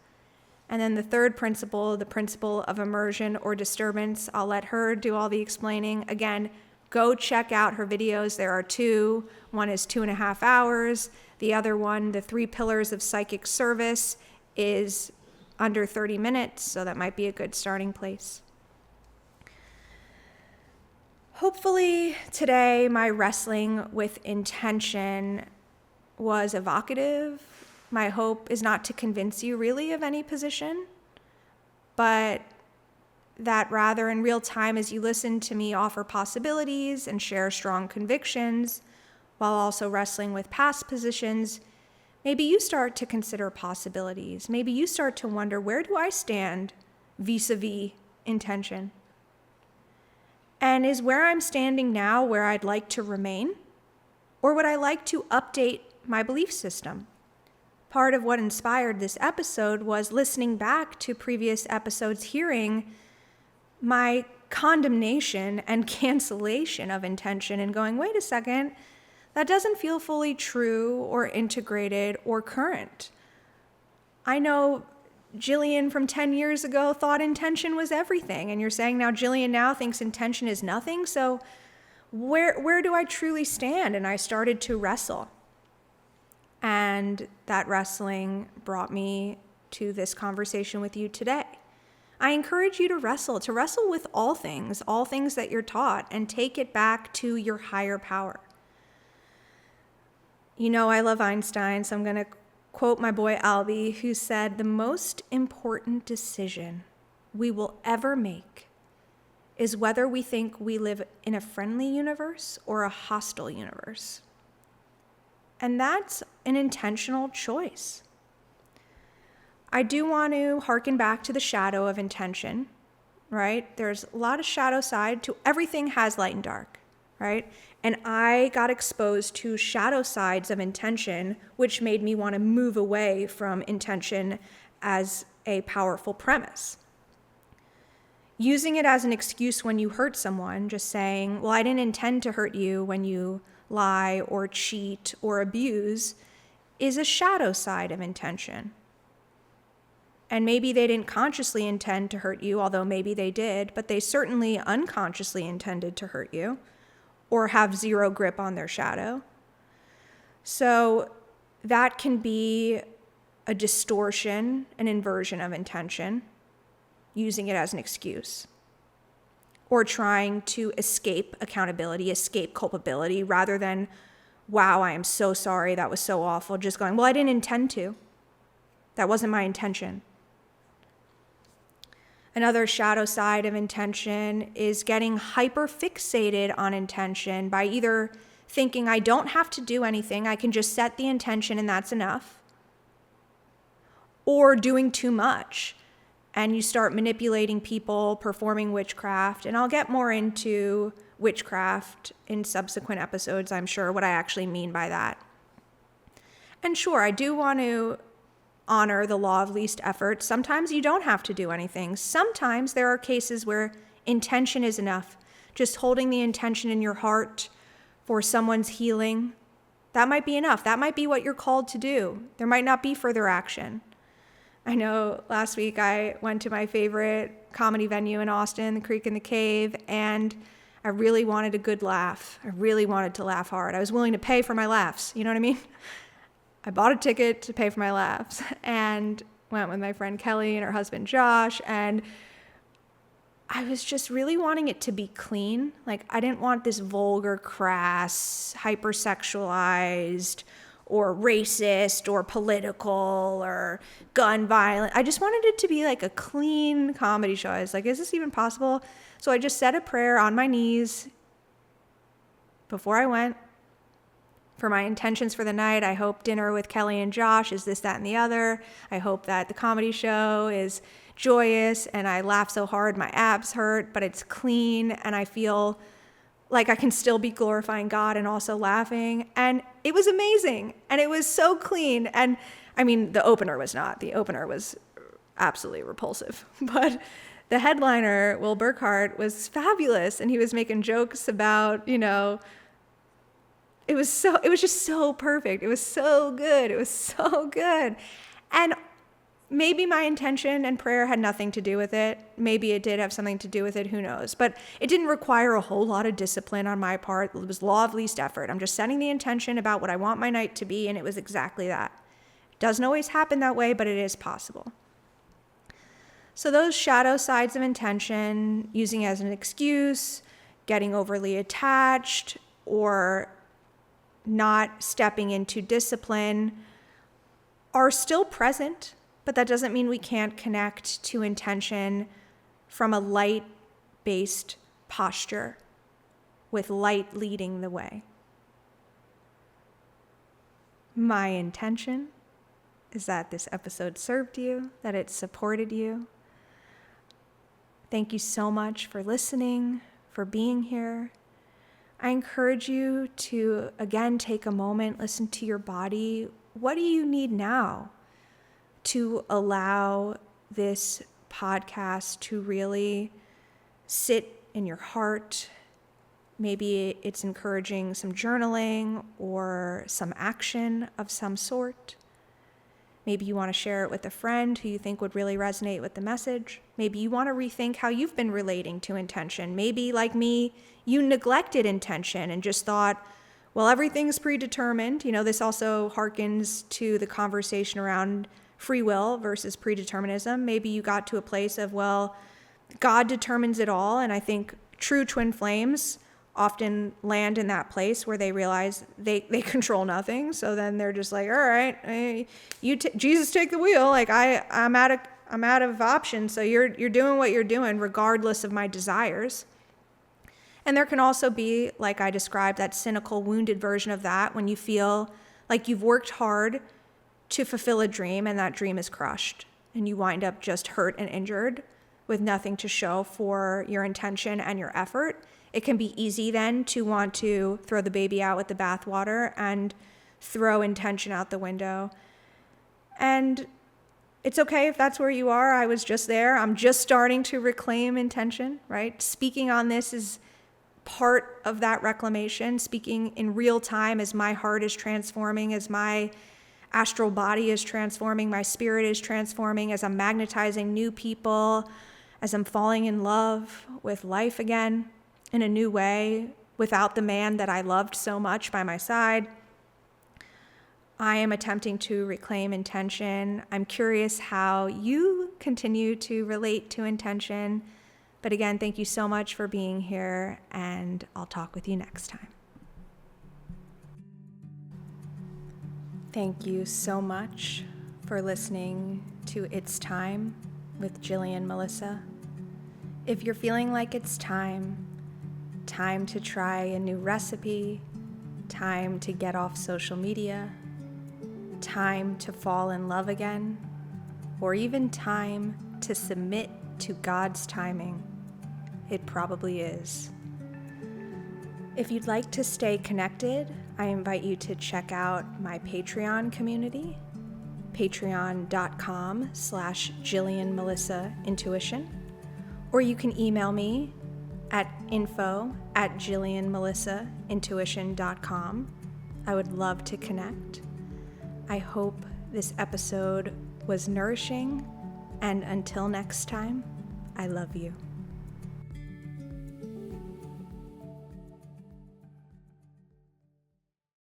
And then the third principle, the principle of immersion or disturbance, I'll let her do all the explaining. Again, go check out her videos. There are two. One is 2.5 hours. The other one, the 3 pillars of psychic service, is under 30 minutes. So that might be a good starting place. Hopefully today my wrestling with intention was evocative. My hope is not to convince you really of any position, but that rather in real time as you listen to me offer possibilities and share strong convictions while also wrestling with past positions, maybe you start to consider possibilities. Maybe you start to wonder, where do I stand vis-a-vis intention? And is where I'm standing now where I'd like to remain? Or would I like to update my belief system? Part of what inspired this episode was listening back to previous episodes, hearing my condemnation and cancellation of intention and going, wait a second, that doesn't feel fully true or integrated or current. I know Jillian from 10 years ago thought intention was everything, and you're saying now Jillian now thinks intention is nothing. So where do I truly stand? And I started to wrestle. And that wrestling brought me to this conversation with you today. I encourage you to wrestle with all things that you're taught, and take it back to your higher power. You know, I love Einstein, so I'm going to quote my boy Albie, who said, the most important decision we will ever make is whether we think we live in a friendly universe or a hostile universe. And that's an intentional choice. I do want to hearken back to the shadow of intention, right? There's a lot of shadow side to everything, has light and dark, right? And I got exposed to shadow sides of intention, which made me want to move away from intention as a powerful premise. Using it as an excuse when you hurt someone, just saying, well, I didn't intend to hurt you when you lie or cheat or abuse, is a shadow side of intention. And maybe they didn't consciously intend to hurt you, although maybe they did, but they certainly unconsciously intended to hurt you or have zero grip on their shadow. So that can be a distortion, an inversion of intention, using it as an excuse, or trying to escape accountability, escape culpability, rather than, wow, I am so sorry, that was so awful, just going, well, I didn't intend to. That wasn't my intention. Another shadow side of intention is getting hyper-fixated on intention by either thinking I don't have to do anything, I can just set the intention and that's enough, or doing too much. And you start manipulating people, performing witchcraft. And I'll get more into witchcraft in subsequent episodes, I'm sure, what I actually mean by that. And sure, I do want to honor the law of least effort. Sometimes you don't have to do anything. Sometimes there are cases where intention is enough. Just holding the intention in your heart for someone's healing, that might be enough. That might be what you're called to do. There might not be further action. I know last week I went to my favorite comedy venue in Austin, the Creek and the Cave, and I really wanted a good laugh. I really wanted to laugh hard. I was willing to pay for my laughs. You know what I mean? I bought a ticket to pay for my laughs and went with my friend Kelly and her husband Josh, and I was just really wanting it to be clean. Like, I didn't want this vulgar, crass, hypersexualized, or racist, or political, or gun violent. I just wanted it to be like a clean comedy show. I was like, is this even possible? So I just said a prayer on my knees before I went for my intentions for the night. I hope dinner with Kelly and Josh is this, that, and the other. I hope that the comedy show is joyous and I laugh so hard my abs hurt, but it's clean and I feel like I can still be glorifying God and also laughing. And it was amazing. And it was so clean. And I mean, the opener was not. The opener was absolutely repulsive. But the headliner, Will Burkhart, was fabulous. And he was making jokes about, you know, it was just so perfect. It was so good. It was so good. And Maybe my intention and prayer had nothing to do with it. Maybe it did have something to do with it, who knows? But it didn't require a whole lot of discipline on my part. It was law of least effort. I'm just setting the intention about what I want my night to be, and it was exactly that. It doesn't always happen that way, but it is possible. So those shadow sides of intention, using it as an excuse, getting overly attached, or not stepping into discipline, are still present. But that doesn't mean we can't connect to intention from a light-based posture, with light leading the way. My intention is that this episode served you, that it supported you. Thank you so much for listening, for being here. I encourage you to, again, take a moment, listen to your body. What do you need now to allow this podcast to really sit in your heart? Maybe it's encouraging some journaling or some action of some sort. Maybe you want to share it with a friend who you think would really resonate with the message. Maybe you want to rethink how you've been relating to intention. Maybe, like me, you neglected intention and just thought, well, everything's predetermined. This also harkens to the conversation around free will versus predeterminism. Maybe you got to a place of, well, God determines it all. And I think true twin flames often land in that place where they realize they control nothing. So then they're just like, all right, Jesus, take the wheel. Like I'm out of options. So you're doing what you're doing regardless of my desires. And there can also be, like I described, that cynical, wounded version of that when you feel like you've worked hard to fulfill a dream and that dream is crushed and you wind up just hurt and injured with nothing to show for your intention and your effort. It can be easy then to want to throw the baby out with the bathwater and throw intention out the window. And it's okay if that's where you are. I was just there. I'm just starting to reclaim intention, right? Speaking on this is part of that reclamation, speaking in real time as my heart is transforming, as my astral body is transforming, my spirit is transforming, as I'm magnetizing new people, as I'm falling in love with life again in a new way without the man that I loved so much by my side. I am attempting to reclaim intention. I'm curious how you continue to relate to intention. But again, thank you so much for being here, and I'll talk with you next time. Thank you so much for listening to It's Time with Jillian Melissa. If you're feeling like it's time to try a new recipe, time to get off social media, time to fall in love again, or even time to submit to God's timing, it probably is. If you'd like to stay connected, I invite you to check out my Patreon community, patreon.com/Jillian Melissa Intuition, or you can email me at info@JillianMelissaIntuition.com. I would love to connect. I hope this episode was nourishing, and until next time, I love you.